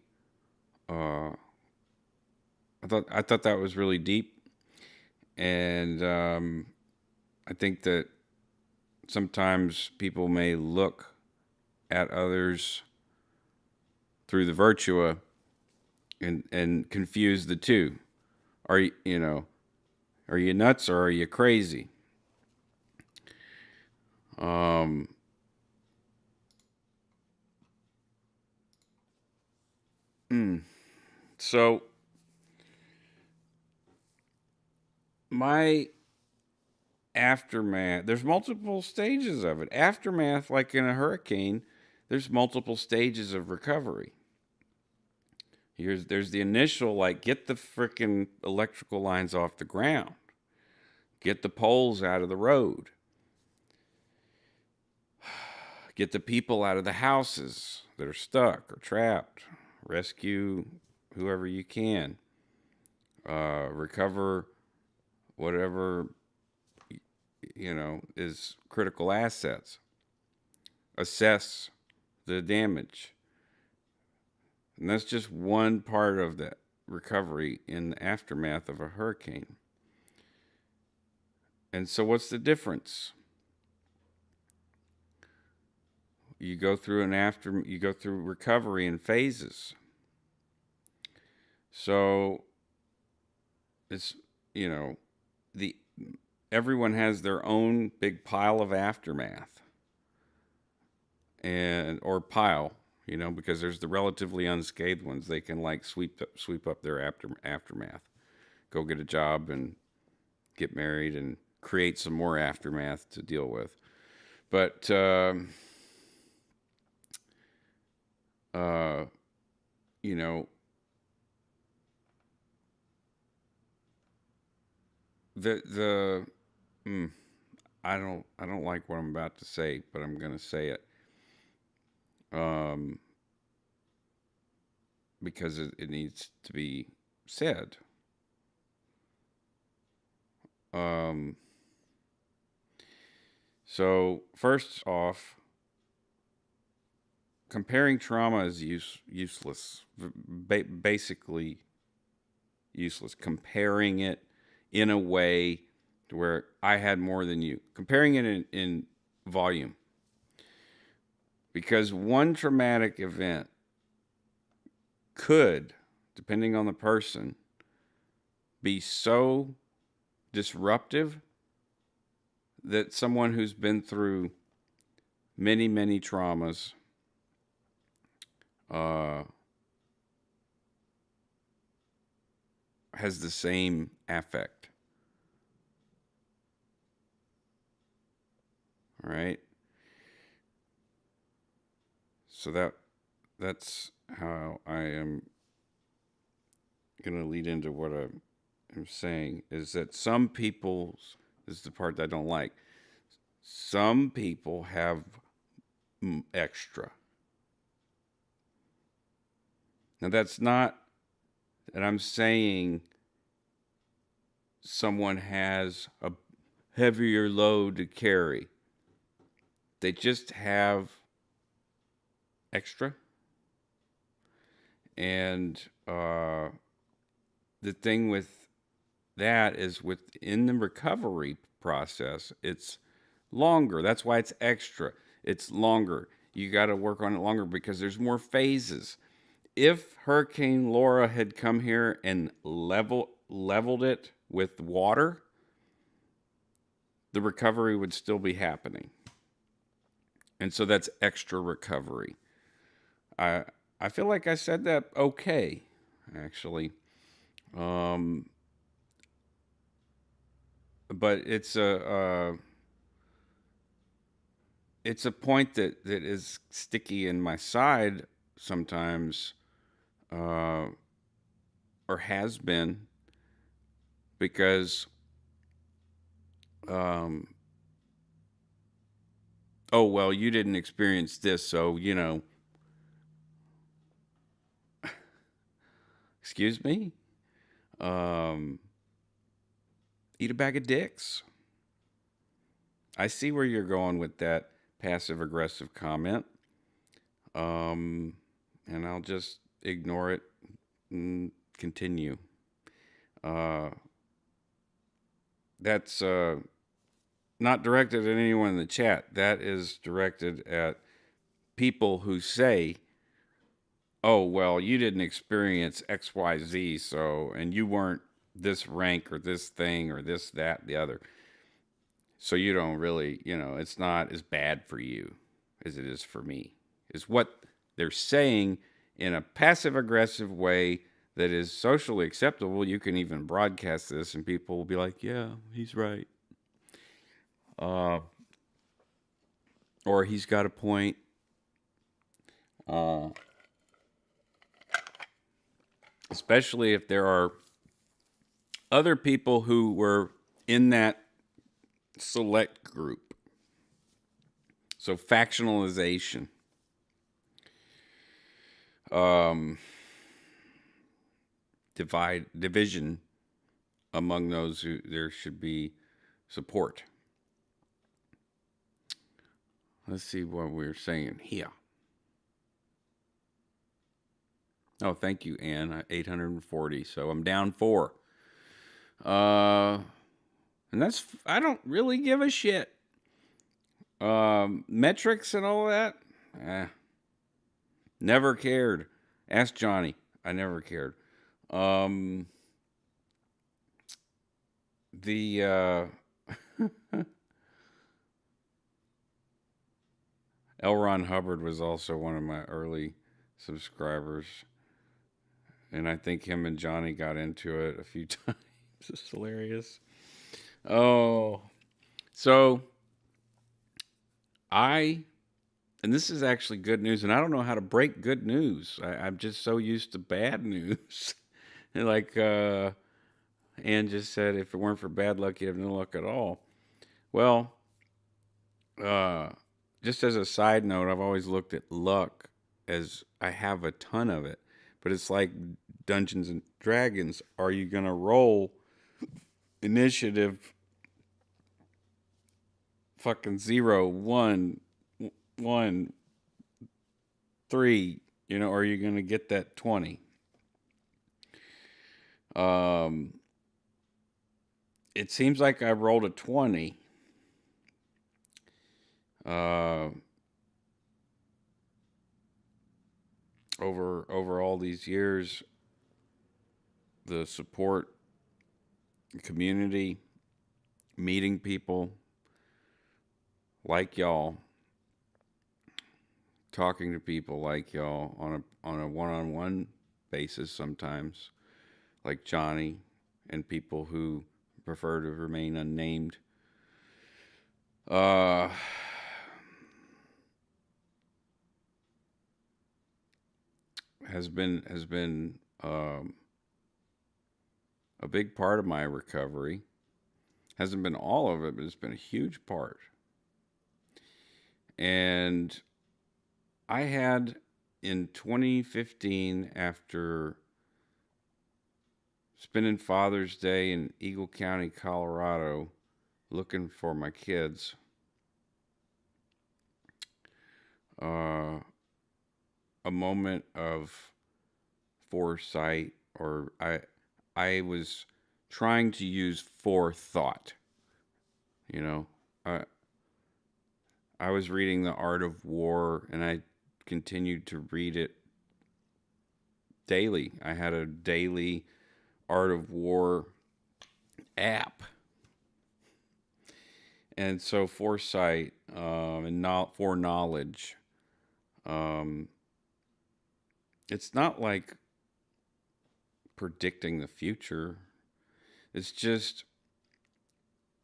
uh, I thought that was really deep, and I think that sometimes people may look at others through the virtua and confuse the two. Are are you nuts or are you crazy? Um, mm. So my aftermath, there's multiple stages of it. Aftermath, like in a hurricane, there's multiple stages of recovery. There's the initial, like, get the freaking electrical lines off the ground, get the poles out of the road, get the people out of the houses that are stuck or trapped, rescue whoever you can, recover whatever is critical assets, assess the damage. And that's just one part of the recovery in the aftermath of a hurricane. And so what's the difference? You go through recovery in phases. So it's, the everyone has their own big pile of aftermath, and or pile, because there's the relatively unscathed ones. They can, like, sweep up their aftermath, go get a job and get married and create some more aftermath to deal with. But you know the I don't like what I'm about to say, but I'm going to say it um, because it needs to be said. Um, so first off, comparing trauma is useless. Basically useless. Comparing it in a way to where I had more than you. Comparing it in volume. Because one traumatic event could, depending on the person, be so disruptive that someone who's been through many, many traumas has the same affect. All right. So that's how I am going to lead into what I'm saying, is that some people's, this is the part that I don't like, some people have extra. Now that's not that I'm saying someone has a heavier load to carry. They just have extra. And the thing with that is, within the recovery process, it's longer. That's why it's extra. It's longer. You got to work on it longer because there's more phases. If Hurricane Laura had come here and leveled it with water, the recovery would still be happening. And so that's extra recovery. I feel like I said that okay, actually. But it's a point that is sticky in my side sometimes, or has been, because oh well, you didn't experience this, so excuse me, eat a bag of dicks. I see where you're going with that, passive aggressive comment. And I'll just ignore it and continue. That's not directed at anyone in the chat. That is directed at people who say, oh, well, you didn't experience XYZ, so, and you weren't this rank or this thing or this, that, the other. So you don't really, it's not as bad for you as it is for me, is what they're saying in a passive aggressive way that is socially acceptable. You can even broadcast this and people will be like, yeah, he's right. Or he's got a point. Especially if there are other people who were in that select group. So factionalization. Division among those who there should be support. Let's see what we're saying here. Oh, thank you, Ann. 840. So I'm down 4. And that's, I don't really give a shit. Metrics and all that, never cared. Ask Johnny. I never cared. The L. Ron Hubbard was also one of my early subscribers. And I think him and Johnny got into it a few times. It's hilarious. Oh. So, and this is actually good news, and I don't know how to break good news. I'm just so used to bad news. Like, Ann just said, if it weren't for bad luck, you have no luck at all. Well, just as a side note, I've always looked at luck as I have a ton of it. But it's like Dungeons and Dragons. Are you going to roll initiative fucking 0, 1, 1, 3, or are you going to get that 20? It seems like I rolled a 20. Over all these years, the support, community, meeting people like y'all, talking to people like y'all on a one-on-one basis sometimes, like Johnny and people who prefer to remain unnamed. Has been a big part of my recovery. Hasn't been all of it, but it's been a huge part. And I had in 2015, after spending Father's Day in Eagle County, Colorado, looking for my kids, a moment of foresight, or I was trying to use forethought. I was reading The Art of War, and I continued to read it daily. I had a daily Art of War app. And so foresight and foreknowledge, it's not like predicting the future. It's just,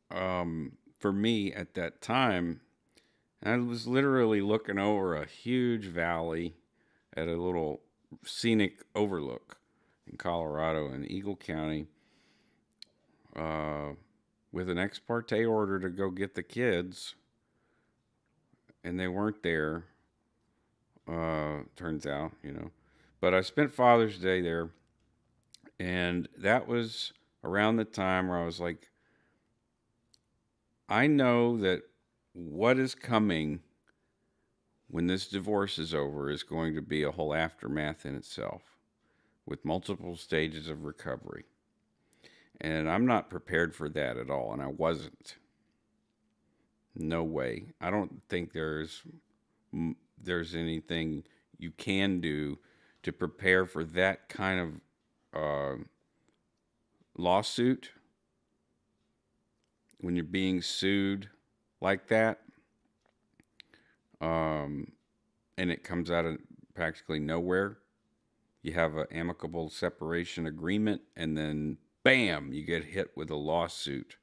for me at that time, I was literally looking over a huge valley at a little scenic overlook in Colorado in Eagle County, with an ex parte order to go get the kids, and they weren't there, turns out, But I spent Father's Day there, and that was around the time where I was like, I know that what is coming when this divorce is over, is going to be a whole aftermath in itself with multiple stages of recovery. And I'm not prepared for that at all, and I wasn't. No way. I don't think there's anything you can do to prepare for that kind of lawsuit when you're being sued like that, and it comes out of practically nowhere. You have an amicable separation agreement, and then bam, you get hit with a lawsuit,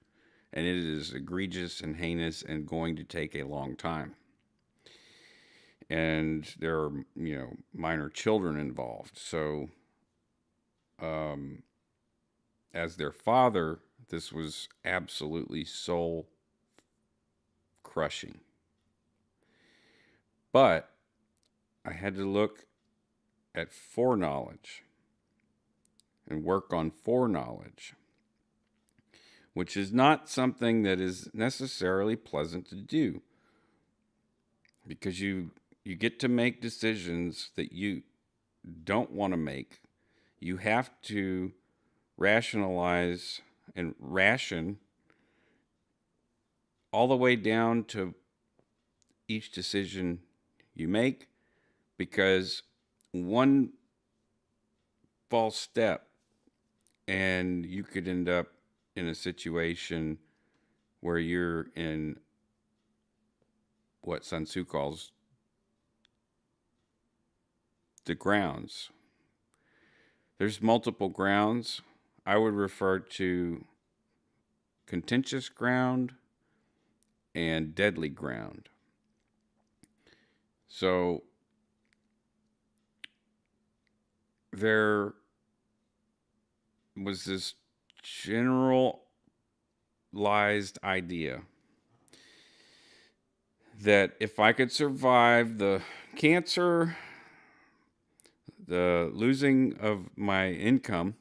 and it is egregious and heinous and going to take a long time. And there are, minor children involved. So, as their father, this was absolutely soul crushing. But I had to look at foreknowledge and work on foreknowledge, which is not something that is necessarily pleasant to do, because you get to make decisions that you don't want to make. You have to rationalize and ration all the way down to each decision you make, because one false step and you could end up in a situation where you're in what Sun Tzu calls the grounds. There's multiple grounds. I would refer to contentious ground and deadly ground. So there was this generalized idea that if I could survive the cancer, the losing of my income,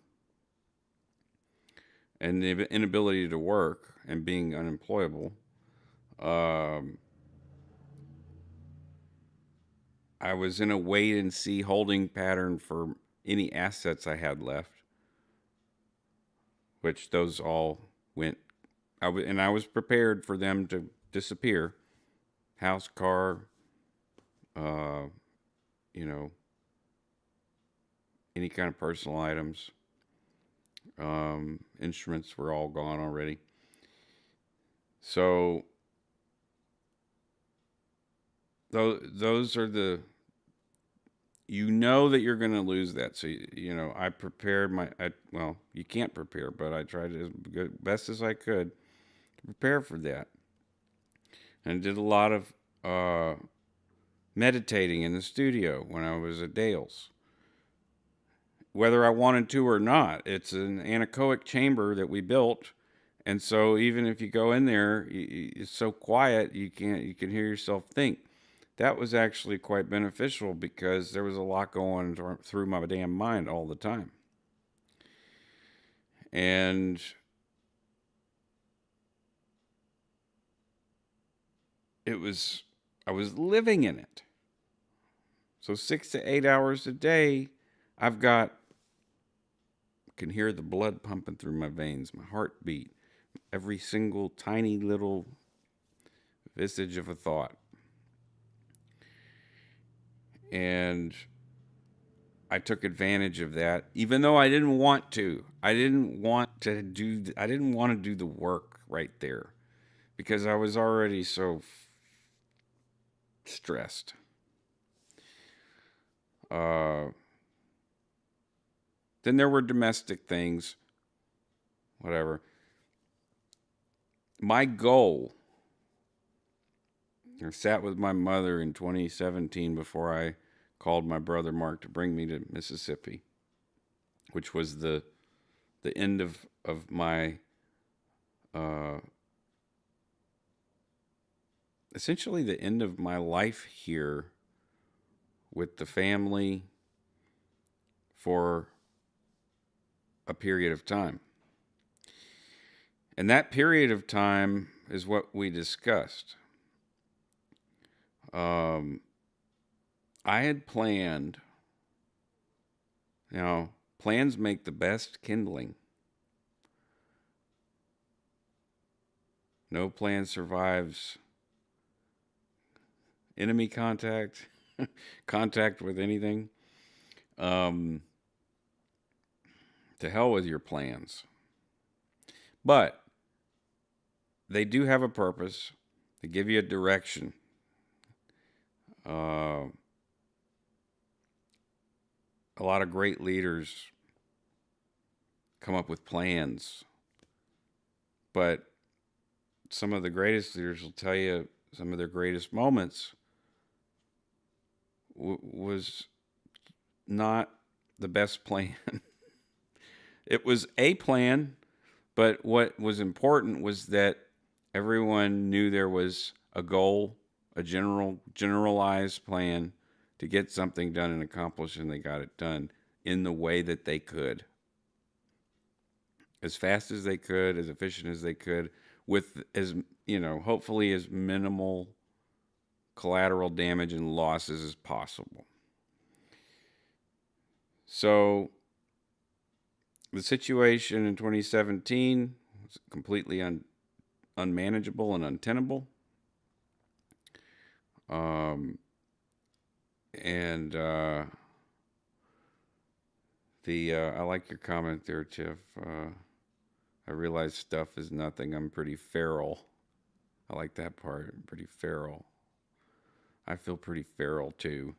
and the inability to work and being unemployable, I was in a wait and see holding pattern for any assets I had left, which those all went. And I was prepared for them to disappear. House, car, any kind of personal items. Instruments were all gone already. So those are the, that you're going to lose that. So, I prepared well, you can't prepare, but I tried as best as I could to prepare for that. And did a lot of meditating in the studio when I was at Dale's. Whether I wanted to or not, it's an anechoic chamber that we built. And so even if you go in there, it's so quiet, you can hear yourself think. That was actually quite beneficial because there was a lot going through my damn mind all the time. And I was living in it. So 6 to 8 hours a day, I can hear the blood pumping through my veins, my heartbeat, every single tiny little vestige of a thought. And I took advantage of that, even though I didn't want to. I didn't want to do the work right there because I was already so stressed. Then there were domestic things, whatever. My goal, I sat with my mother in 2017 before I called my brother Mark to bring me to Mississippi, which was the end of my, essentially the end of my life here with the family for a period of time. And that period of time is what we discussed. I had planned, now, plans make the best kindling. No plan survives enemy contact, contact with anything. Um, to hell with your plans. But they do have a purpose. They give you a direction. Uh, a lot of great leaders come up with plans, but some of the greatest leaders will tell you some of their greatest moments was not the best plan. It was a plan, but what was important was that everyone knew there was a goal, a generalized plan to get something done and accomplished, and they got it done in the way that they could, as fast as they could, as efficient as they could, with as hopefully as minimal collateral damage and losses as possible. So the situation in 2017 was completely unmanageable and untenable. And I like your comment there, Tiff. I realize stuff is nothing. I'm pretty feral. I like that part. I'm pretty feral. I feel pretty feral too.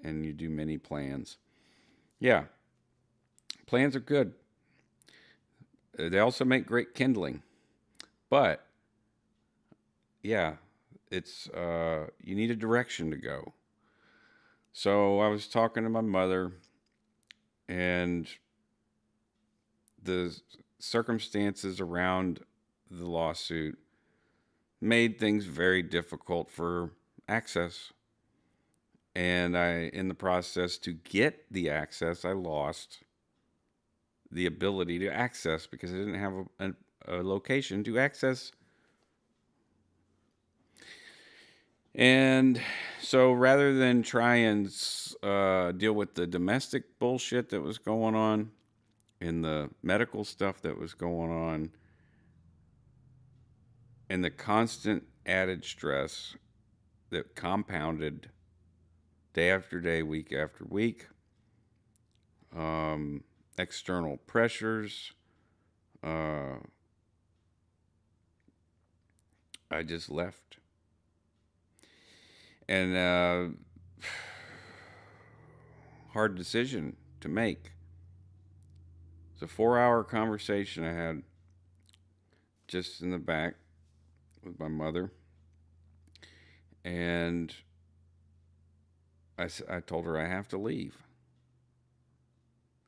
And you do many plans. Yeah, plans are good. They also make great kindling. But yeah, it's you need a direction to go. So I was talking to my mother, and the circumstances around the lawsuit made things very difficult for access. And in the process to get the access, I lost the ability to access because I didn't have a location to access. And so rather than try and deal with the domestic bullshit that was going on and the medical stuff that was going on and the constant added stress that compounded day after day, week after week, external pressures, I just left. And hard decision to make. It's a 4-hour conversation I had just in the back with my mother. And I told her I have to leave.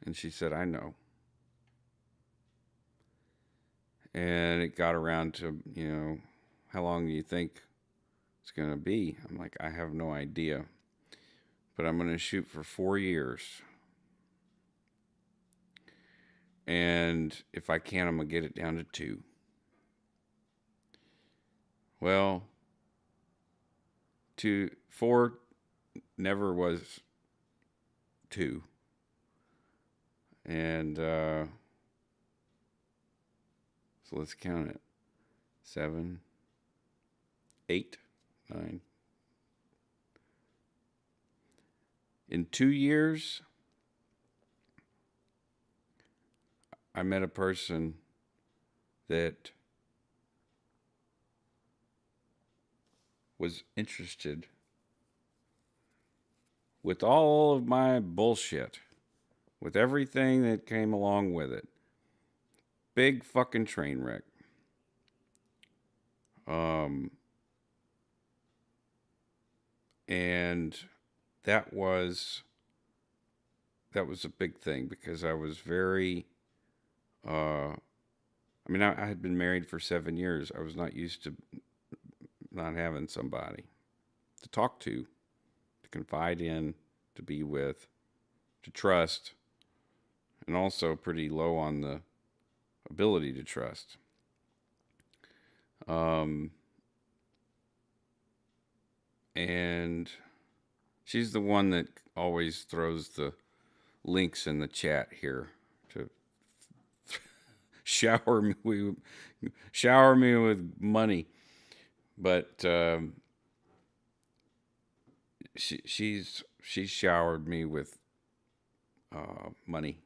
And she said, I know. And it got around to, how long do you think it's going to be? I'm like, I have no idea. But I'm going to shoot for 4 years. And if I can, I'm going to get it down to 2. Well, 4 never was 2. And so let's count it. 7, 8, 9. In 2 years, I met a person that was interested with all of my bullshit, with everything that came along with it. Big fucking train wreck. And that was a big thing because I was very, I had been married for 7 years. I was not used to not having somebody to talk to confide in, to be with, to trust, and also pretty low on the ability to trust. And She's the one that always throws the links in the chat here to shower me with, shower me with money. But she's showered me with money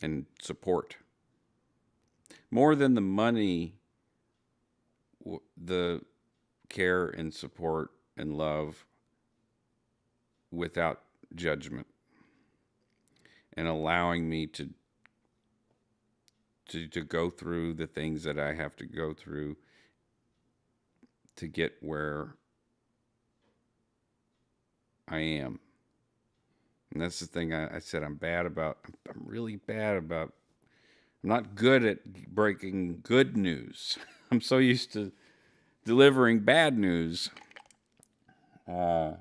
and support more than the money. The care and support and love without judgment, and allowing me to go through the things that I have to go through to get where I am. And that's the thing I said I'm bad about. I'm really bad about. I'm not good at breaking good news. I'm so used to delivering bad news. Uh,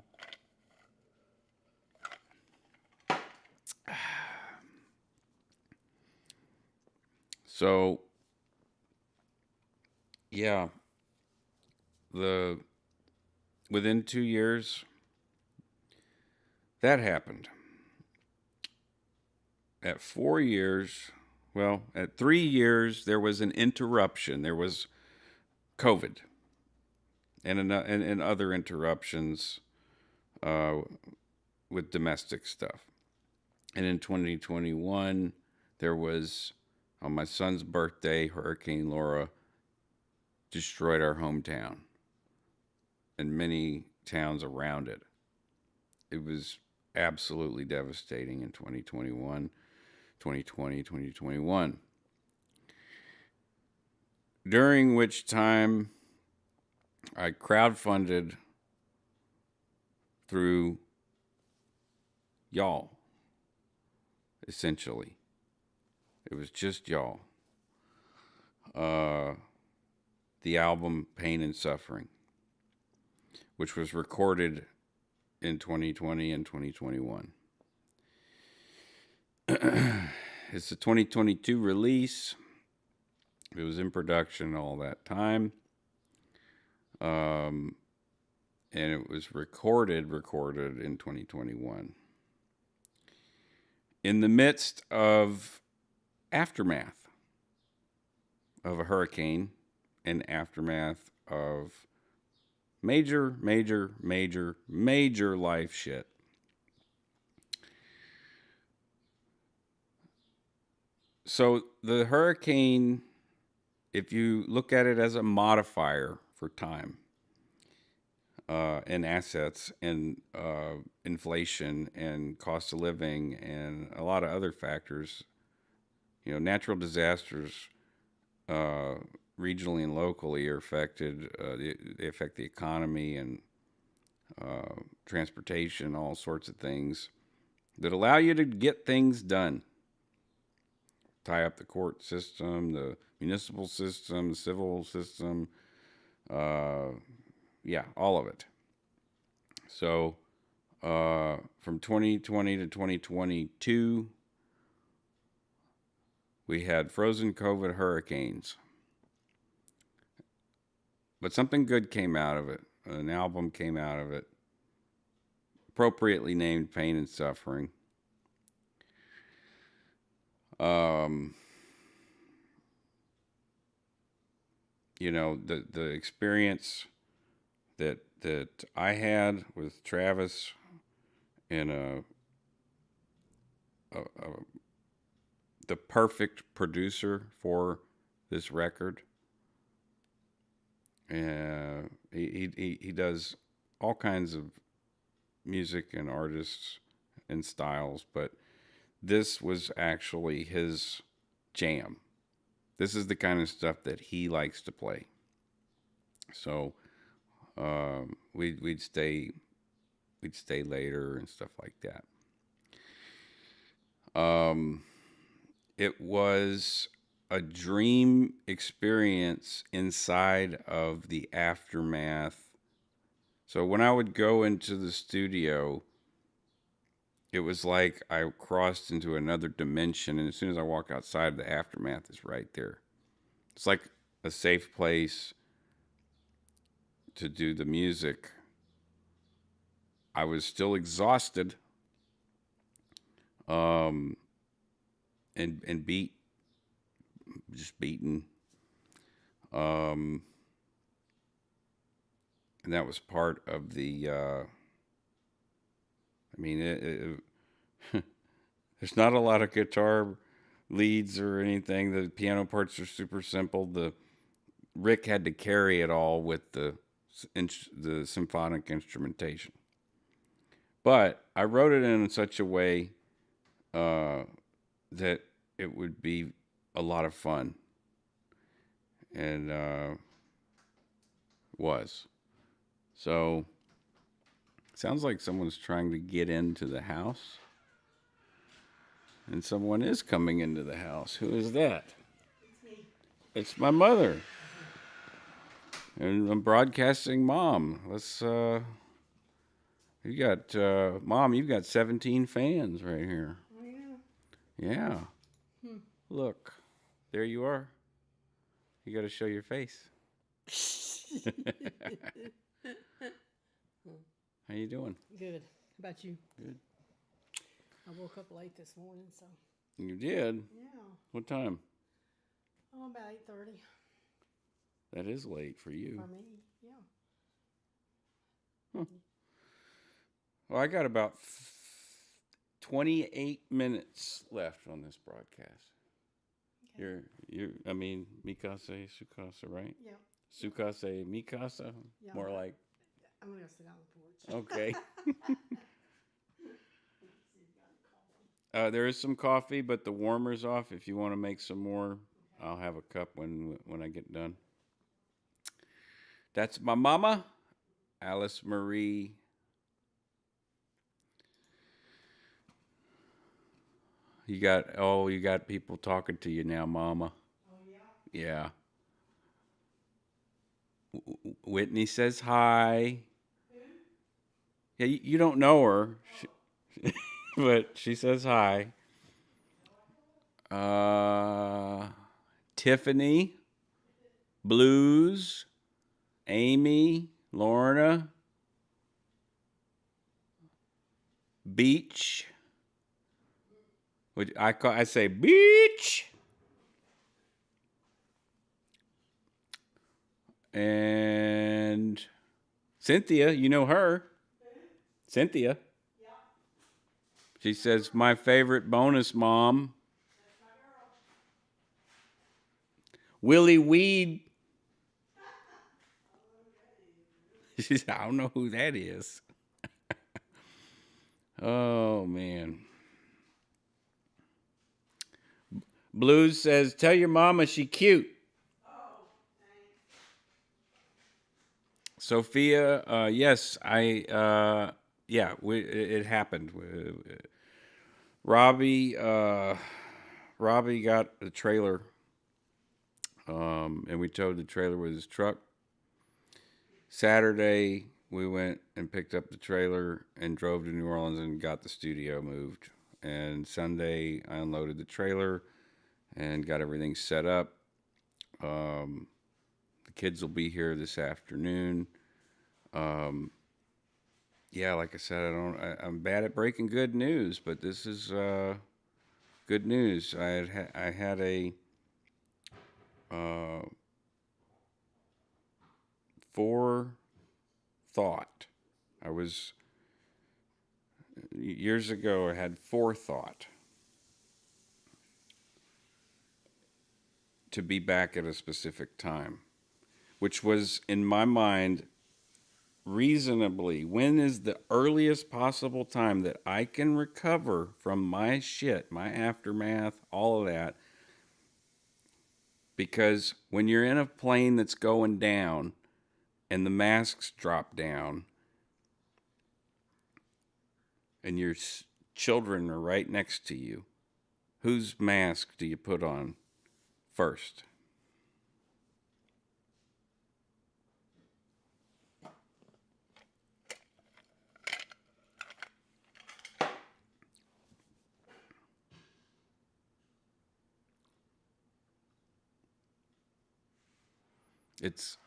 so yeah, the within 2 years that happened. At 4 years, well, at 3 years there was an interruption. There was COVID and other interruptions uh, with domestic stuff. And in 2021, there was on my son's birthday, Hurricane Laura destroyed our hometown and many towns around it. It was absolutely devastating in 2021, 2020, 2021. During which time I crowdfunded through y'all, essentially. It was just y'all. The album Pain and Suffering, which was recorded in 2020 and 2021. It's a 2022 release. It was in production all that time. And it was recorded in 2021. In the midst of aftermath of a hurricane and aftermath of major life shit. So the hurricane, if you look at it as a modifier for time and assets and inflation and cost of living and a lot of other factors, natural disasters regionally and locally are affected. They affect the economy and transportation, all sorts of things that allow you to get things done. Tie up the court system, the municipal system, the civil system, all of it. So from 2020 to 2022, we had frozen COVID hurricanes. But something good came out of it. An album came out of it, appropriately named Pain and Suffering. The experience that I had with Travis in the perfect producer for this record. He does all kinds of music and artists and styles, but this was actually his jam. This is the kind of stuff that he likes to play. So we'd stay later and stuff like that. It was a dream experience inside of the aftermath. So when I would go into the studio, it was like I crossed into another dimension, and as soon as I walk outside, the aftermath is right there. It's like a safe place to do the music I was still exhausted, and just beaten, um, and that was part of the. I mean, there's not a lot of guitar leads or anything. The piano parts are super simple. The Rick had to carry it all with the symphonic instrumentation. But I wrote it in such a way that it would be a lot of fun, and was. So, sounds like someone's trying to get into the house, and someone is coming into the house. Who is that? It's me. It's my mother, and I'm broadcasting Mom. You got, Mom, you've got 17 fans right here. Oh, yeah. Yeah. Look, there you are. You got to show your face. How you doing? Good. How about you? Good. I woke up late this morning, so. You did? Yeah. What time? Oh, about 8:30. That is late for you. For me, yeah. Huh. Well, I got about 28 minutes left on this broadcast. Okay. I mean, Mikase, Sukasa, right? Yeah. Sukase, Mikasa? Yeah. More like. I'm going to sit on the porch. Okay. There is some coffee, but the warmer's off. If you want to make some more, I'll have a cup when I get done. That's my mama, Alice Marie. You got people talking to you now, Mama. Oh, yeah? Yeah. Whitney says hi. Who? Yeah, you don't know her, but she says hi. Tiffany, Blues, Amy, Lorna, Beach. Which I say beach. And Cynthia, you know her. Cynthia. Yeah. She says, my favorite bonus, Mom. That's my girl. Willie Weed. She said, I don't know who that is. Oh, man. Blues says, tell your mama she cute. Oh, thanks. Sophia, yes, it happened. Robbie got the trailer, and we towed the trailer with his truck. Saturday, we went and picked up the trailer and drove to New Orleans and got the studio moved. And Sunday, I unloaded the trailer and got everything set up. The kids will be here this afternoon. Yeah, like I said, I'm bad at breaking good news, but this is good news. I had a forethought. Years ago, I had forethought to be back at a specific time, which was in my mind reasonably, when is the earliest possible time that I can recover from my shit, my aftermath, all of that. Because when you're in a plane that's going down and the masks drop down and your children are right next to you, whose mask do you put on first? It's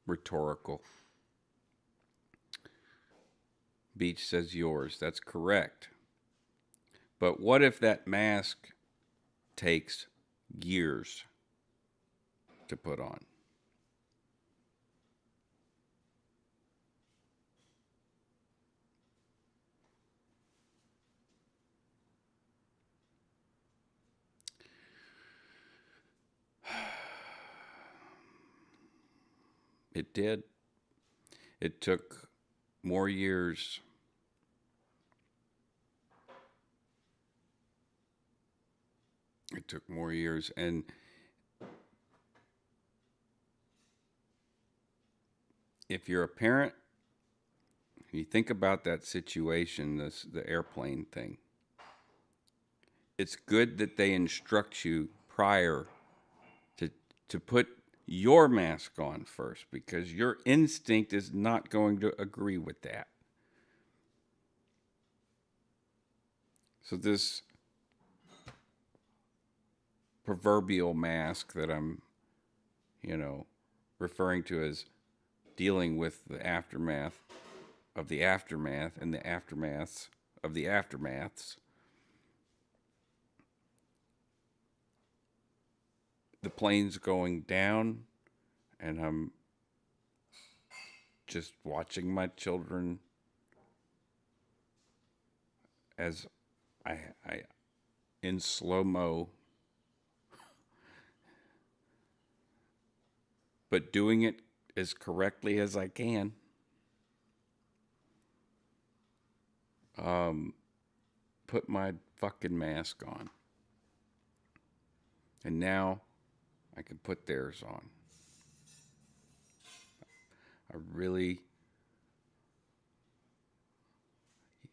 rhetorical. Beach says yours. That's correct. But what if that mask takes years to put on? It did. It took more years. It took more years. And if you're a parent, you think about that situation, the airplane thing. It's good that they instruct you prior to to put your mask on first, because your instinct is not going to agree with that. So this proverbial mask that I'm, referring to as dealing with the aftermath of the aftermath and the aftermaths of the aftermaths. The plane's going down, and I'm just watching my children as I in slow mo, but doing it as correctly as I can. Put my fucking mask on. And now I can put theirs on. I really.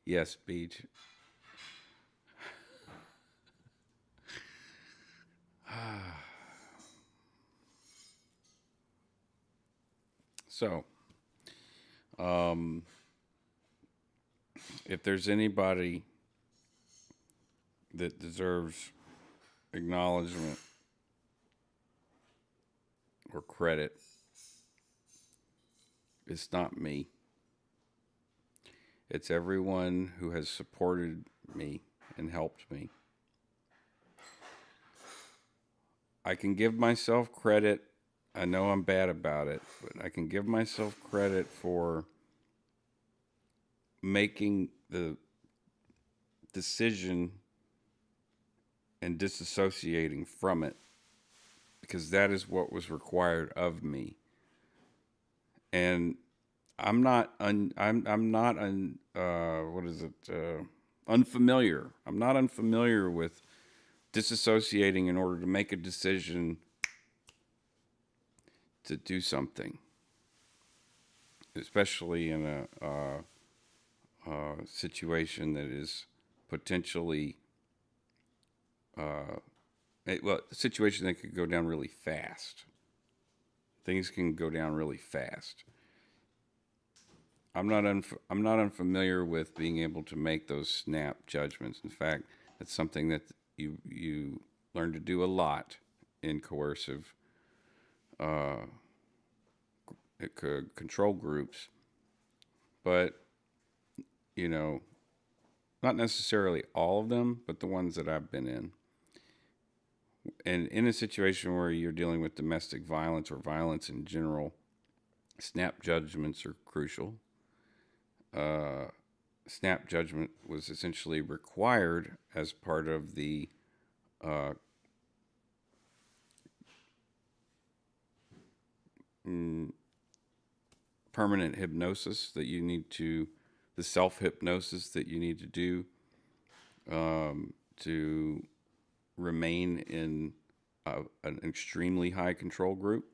Yes, Beach. So, if there's anybody that deserves acknowledgement or credit, it's not me. It's everyone who has supported me and helped me. I can give myself credit. I know I'm bad about it, but I can give myself credit for making the decision and disassociating from it, because that is what was required of me. And I'm not unfamiliar. I'm not unfamiliar with disassociating in order to make a decision to do something, especially in a situation that is potentially a situation that could go down really fast. Things can go down really fast. I'm not unfamiliar with being able to make those snap judgments. In fact, that's something that you learn to do a lot in coercive control groups. But not necessarily all of them, but the ones that I've been in. And in a situation where you're dealing with domestic violence or violence in general, snap judgments are crucial. Snap judgment was essentially required as part of the permanent hypnosis that you need to, the self-hypnosis that you need to do to remain in an extremely high control group,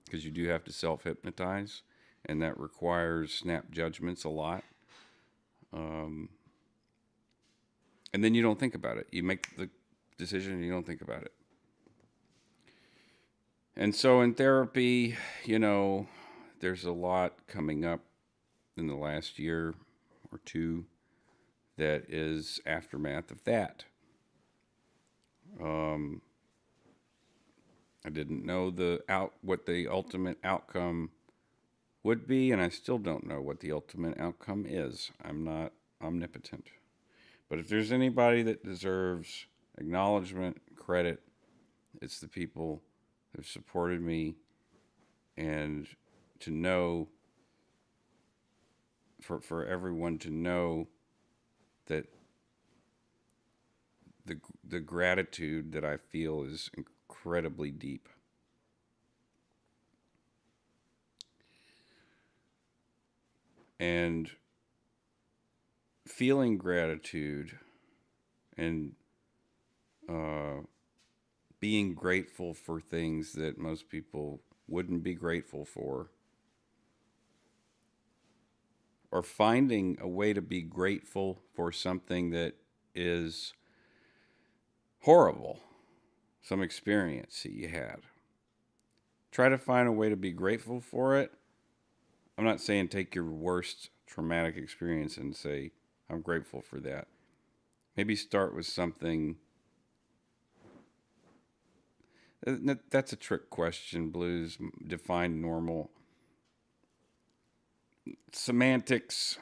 because you do have to self-hypnotize, and that requires snap judgments a lot. And then you don't think about it. You make the decision and you don't think about it. And so in therapy, there's a lot coming up in the last year or two that is aftermath of that. I didn't know what the ultimate outcome would be, and I still don't know what the ultimate outcome is. I'm not omnipotent. But if there's anybody that deserves acknowledgement, credit, it's the people who've supported me, and to know, for everyone to know that the gratitude that I feel is incredibly deep. And feeling gratitude and being grateful for things that most people wouldn't be grateful for, or finding a way to be grateful for something that is horrible, some experience that you had. Try to find a way to be grateful for it. I'm not saying take your worst traumatic experience and say, I'm grateful for that. Maybe start with something. That's a trick question, Blues. Define normal. Semantics.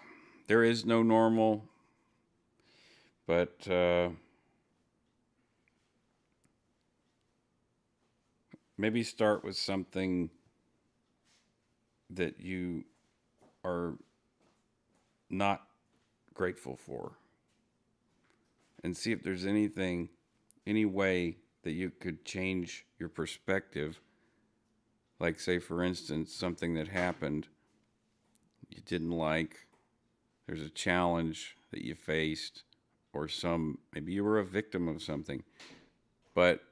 There is no normal. But maybe start with something that you are not grateful for, and see if there's anything, any way that you could change your perspective. Like, say, for instance, something that happened you didn't like, there's a challenge that you faced, or maybe you were a victim of something, but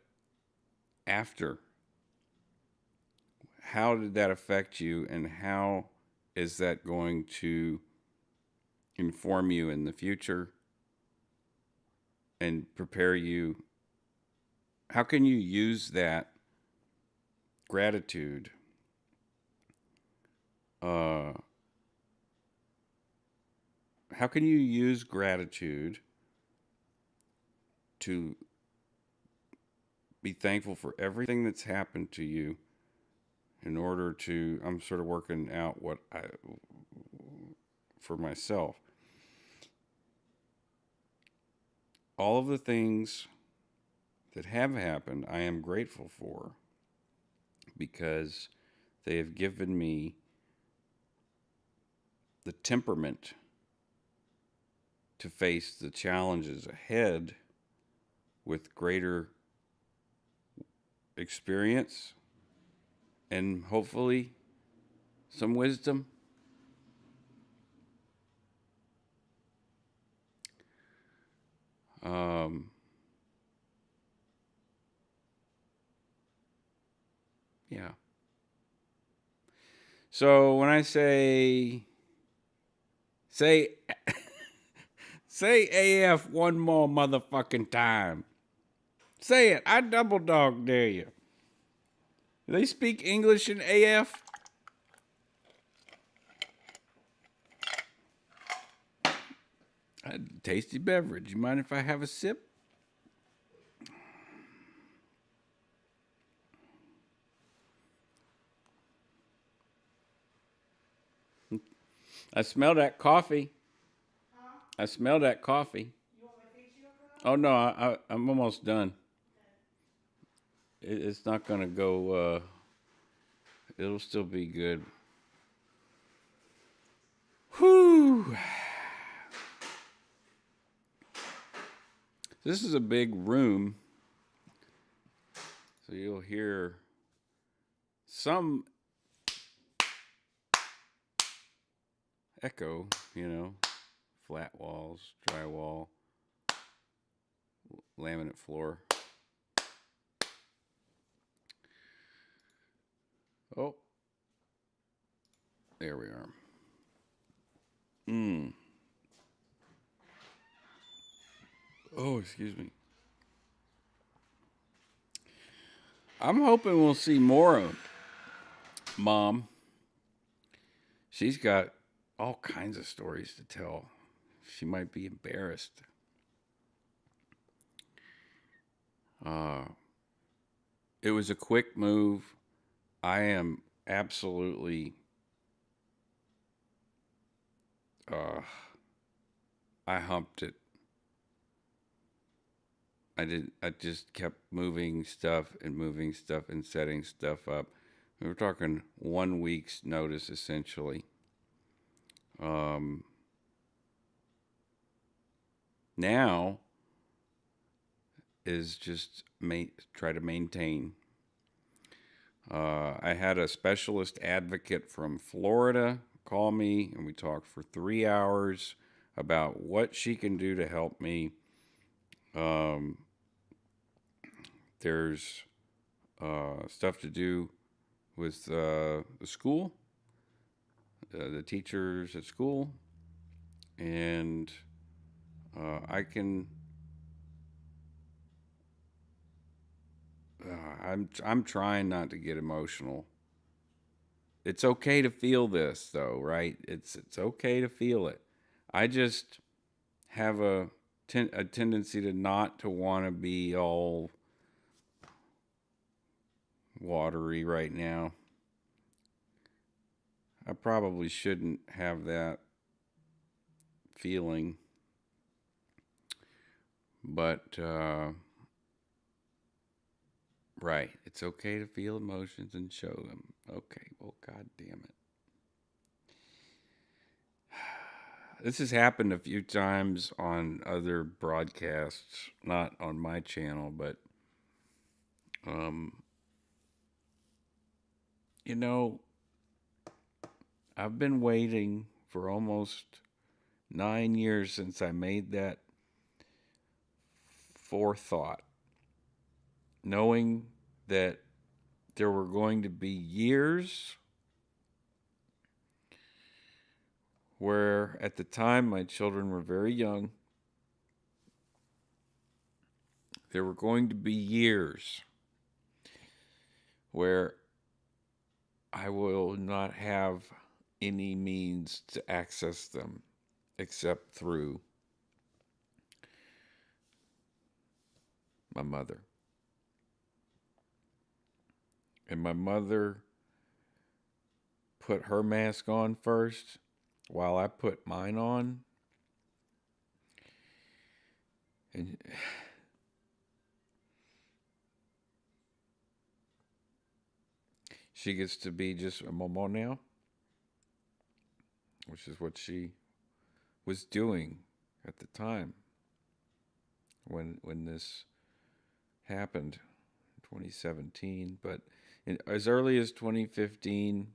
after, how did that affect you, and how is that going to inform you in the future and prepare you? How can you use that gratitude how can you use gratitude to be thankful for everything that's happened to you, in order to, I'm sort of working out for myself, all of the things that have happened, I am grateful for, because they have given me the temperament to face the challenges ahead with greater experience and hopefully some wisdom. Yeah. So when I say say AF one more motherfucking time. Say it. I double dog dare you. Do they speak English in AF? A tasty beverage. You mind if I have a sip? I smell that coffee. Huh? I smell that coffee. You want me to fix you a cup? Oh no, I'm almost done. It's not gonna go. It'll still be good. Whew. This is a big room, so you'll hear some echo, flat walls, drywall, laminate floor. Oh, there we are. Oh, excuse me. I'm hoping we'll see more of Mom. She's got all kinds of stories to tell. She might be embarrassed. It was a quick move. I am absolutely uh, I humped it. I just kept moving stuff and setting stuff up. We were talking 1 week's notice essentially. Um, Now is just try to maintain. I had a specialist advocate from Florida call me, and we talked for 3 hours about what she can do to help me. Um, there's stuff to do with the school, the teachers at school, and I can. I'm trying not to get emotional. It's okay to feel this, though, right? It's okay to feel it. I just have a tendency to not to want to be all watery right now. I probably shouldn't have that feeling, but right, it's okay to feel emotions and show them. Okay, well, god damn it. This has happened a few times on other broadcasts, not on my channel, but um, you know, I've been waiting for almost 9 years since I made that forethought, knowing that there were going to be years where, at the time, my children were very young. There were going to be years where I will not have any means to access them except through my mother. And my mother put her mask on first while I put mine on. And she gets to be just a mama now, which is what she was doing at the time when this happened, 2017. But as early as 2015,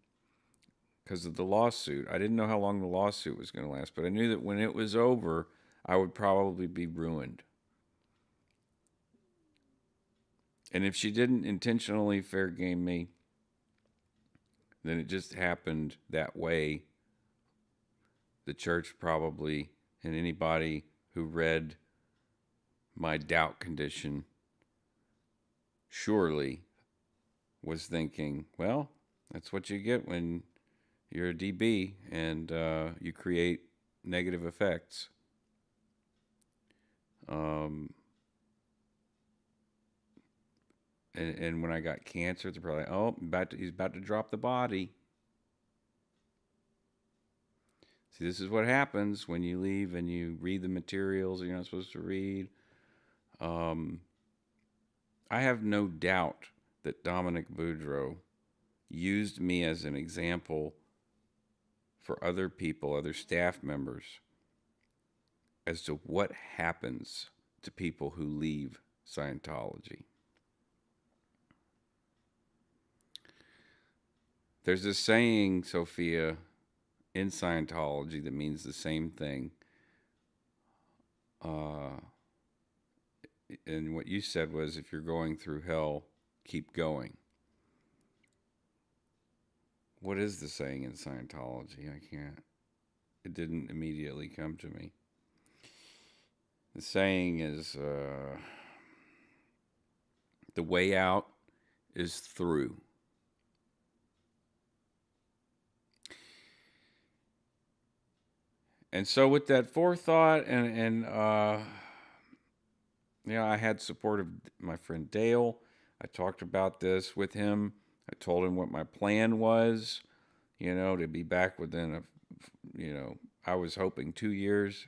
because of the lawsuit, I didn't know how long the lawsuit was going to last, but I knew that when it was over, I would probably be ruined. And if she didn't intentionally fair game me, then it just happened that way. The church probably, and anybody who read my doubt condition, surely was thinking, well, that's what you get when you're a DB and you create negative effects. And when I got cancer, they're probably like, oh, he's about to drop the body. See, this is what happens when you leave and you read the materials you're not supposed to read. I have no doubt that Dominic Boudreau used me as an example for other people, other staff members, as to what happens to people who leave Scientology. There's this saying, Sophia, in Scientology that means the same thing. And what you said was, if you're going through hell, keep going. What is the saying in Scientology? I can't. It didn't immediately come to me. The saying is, the way out is through. And so with that forethought and I had support of my friend Dale. I talked about this with him. I told him what my plan was, to be back within I was hoping 2 years,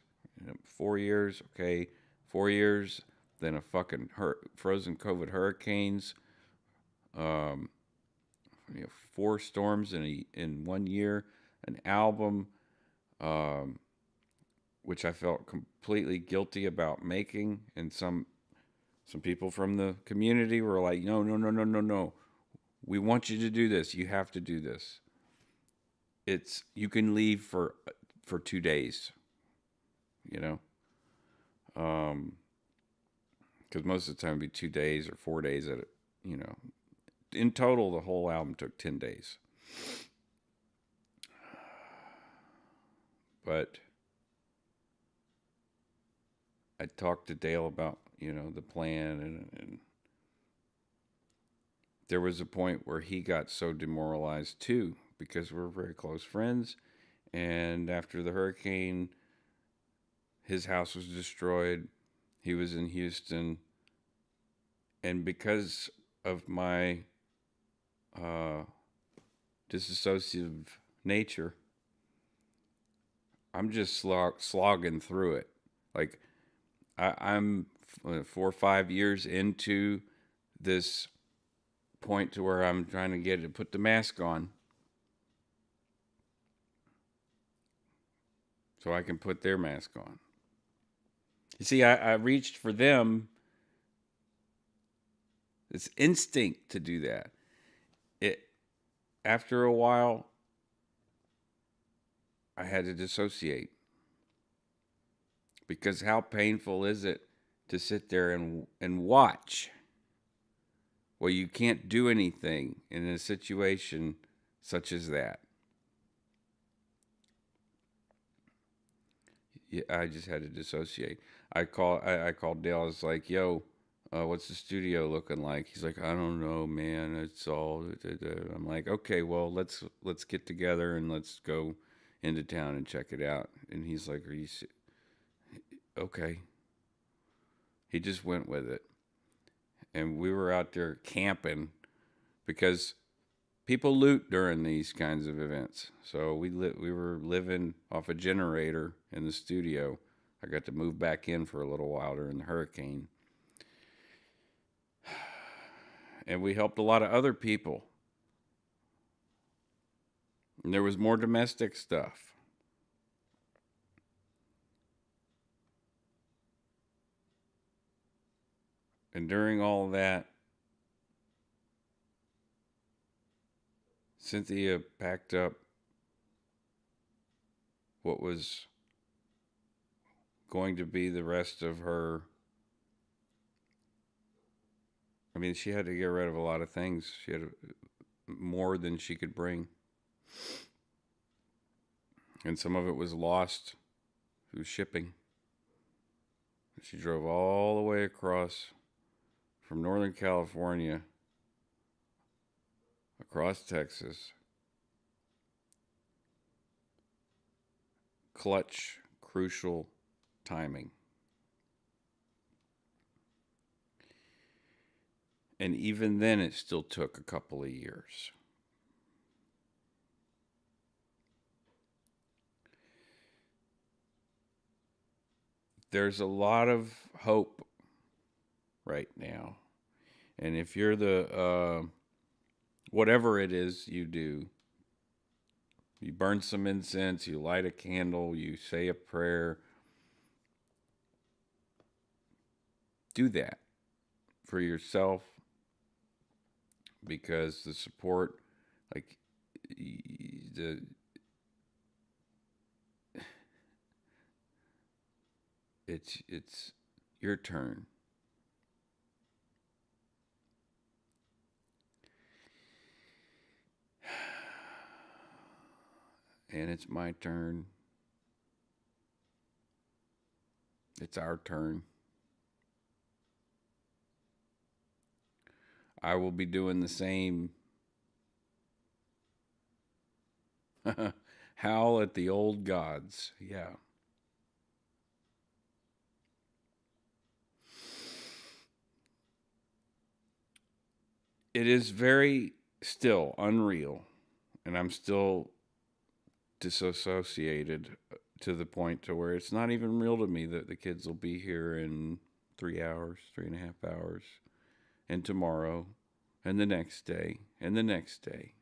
4 years, okay, 4 years, then a fucking frozen COVID hurricanes, um, 4 storms in 1 year, an album, um, which I felt completely guilty about making, and some people from the community were like, no, no, no, no, no, no, we want you to do this. You have to do this. You can leave for 2 days, you know, because most of the time it'd be 2 days or 4 days at it, you know. In total, the whole album took 10 days, but I talked to Dale about the plan, and there was a point where he got so demoralized too because we're very close friends, and after the hurricane, his house was destroyed. He was in Houston, and because of my uh, disassociative nature, I'm just slogging through it. Like I'm 4 or 5 years into this point to where I'm trying to get it to put the mask on so I can put their mask on. You see, I reached for them. It's instinct to do that. It After a while, I had to dissociate because how painful is it to sit there and watch? Well, you can't do anything in a situation such as that. Yeah, I just had to dissociate. I called Dale. I was like, "Yo, what's the studio looking like?" He's like, "I don't know, man. It's all." I'm like, "Okay, well, let's get together and let's go into town and check it out." And he's like, "Are you okay?" He just went with it, and we were out there camping because people loot during these kinds of events. So we were living off a generator in the studio. I got to move back in for a little while during the hurricane. And we helped a lot of other people. And there was more domestic stuff. And during all that, Cynthia packed up what was going to be the rest of her. I mean, she had to get rid of a lot of things. She had more than she could bring. And some of it was lost through shipping. She drove all the way across from Northern California, across Texas. Clutch, crucial timing. And even then, it still took a couple of years. There's a lot of hope right now. And if you're the, whatever it is you do, you burn some incense, you light a candle, you say a prayer, do that for yourself, because the support, like, the it's your turn. And it's my turn. It's our turn. I will be doing the same. Howl at the old gods. Yeah. It is very still unreal, and I'm still disassociated to the point to where it's not even real to me that the kids will be here in 3 hours, 3.5 hours, and tomorrow, and the next day, and the next day.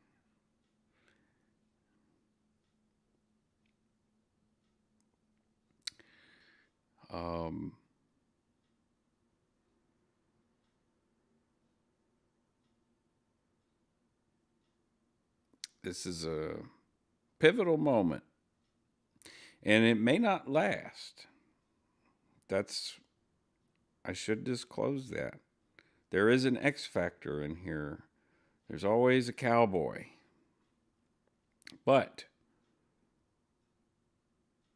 Um, this is a pivotal moment, and it may not last. I should disclose that. There is an X factor in here. There's always a cowboy. But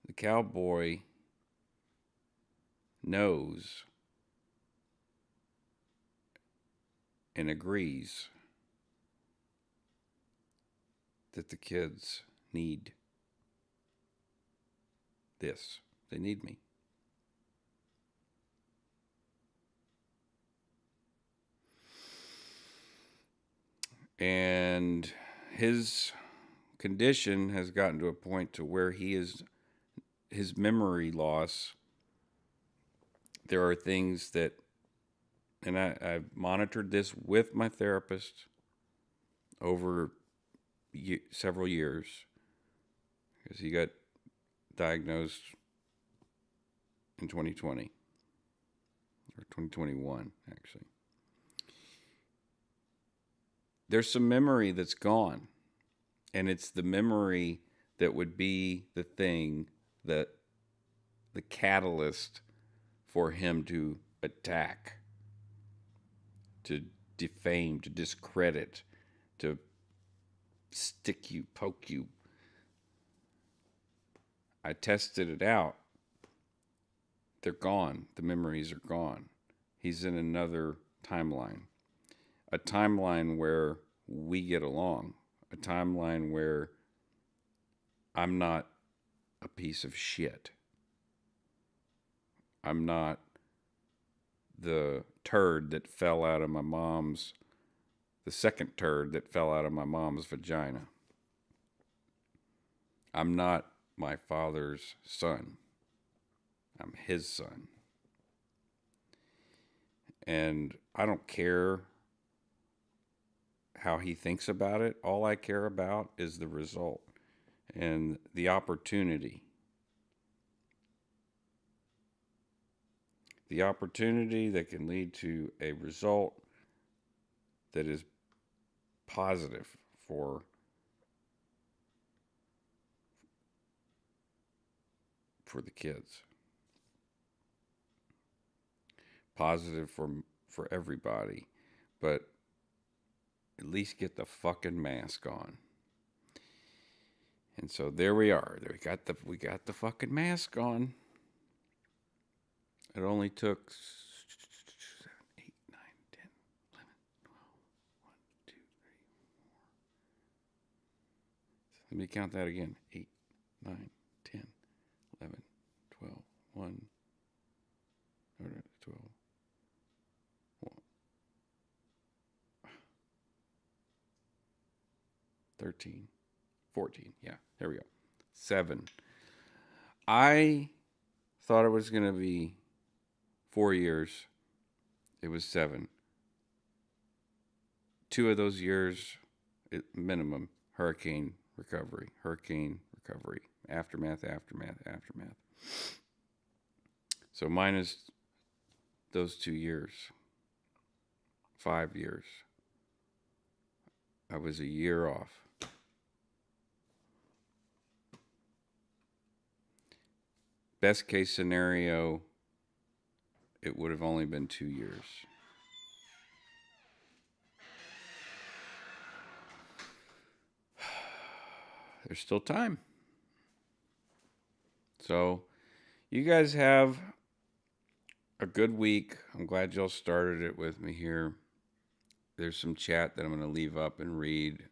the cowboy knows and agrees that the kids need this. They need me. And his condition has gotten to a point to where his memory loss, there are things that, and I've monitored this with my therapist over several years, because he got diagnosed in 2020 or 2021 actually. There's some memory that's gone, and it's the memory that would be the thing that the catalyst for him to attack, to defame, to discredit, to stick you, poke you. I tested it out. They're gone. The memories are gone. He's in another timeline. A timeline where we get along. A timeline where I'm not a piece of shit. I'm not the turd that fell out of the second turd that fell out of my mom's vagina. I'm not my father's son. I'm his son. And I don't care how he thinks about it. All I care about is the result and the opportunity. The opportunity that can lead to a result that is positive for the kids. Positive for everybody. But at least get the fucking mask on. And so there we are. We got the fucking mask on. It only took 7, 8, 9, 10, 11, 12, 1, 2, 3, 4. Let me count that again. 8, 9, 10, 11, 12, 1, 12, 13, 14. Yeah, there we go. 7. I thought it was going to be 4 years. It was 7. 2 of those years, minimum, hurricane recovery, aftermath. So minus those 2 years, 5 years, I was a year off. Best case scenario, it would have only been 2 years. There's still time. So, you guys have a good week. I'm glad y'all started it with me here. There's some chat that I'm going to leave up and read.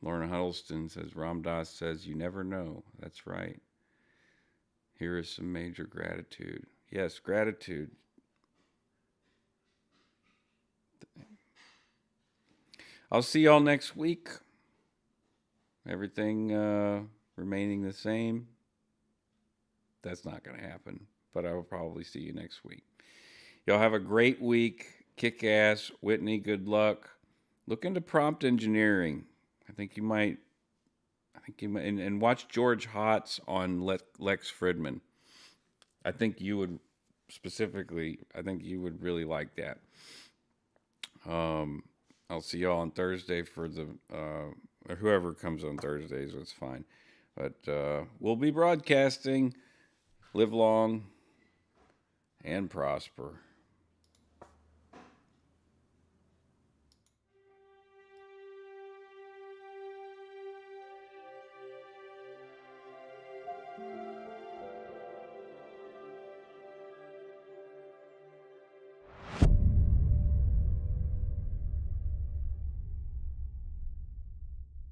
Lorna Huddleston says, Ram Dass says, you never know. That's right. Here is some major gratitude. Yes, gratitude. I'll see y'all next week. Everything remaining the same. That's not going to happen, but I will probably see you next week. Y'all have a great week. Kick ass. Whitney, good luck. Look into prompt engineering. I think you might. And watch George Hotz on Lex Fridman. I think you would specifically. I think you would really like that. I'll see y'all on Thursday for the whoever comes on Thursdays. It's fine, but we'll be broadcasting. Live long and prosper.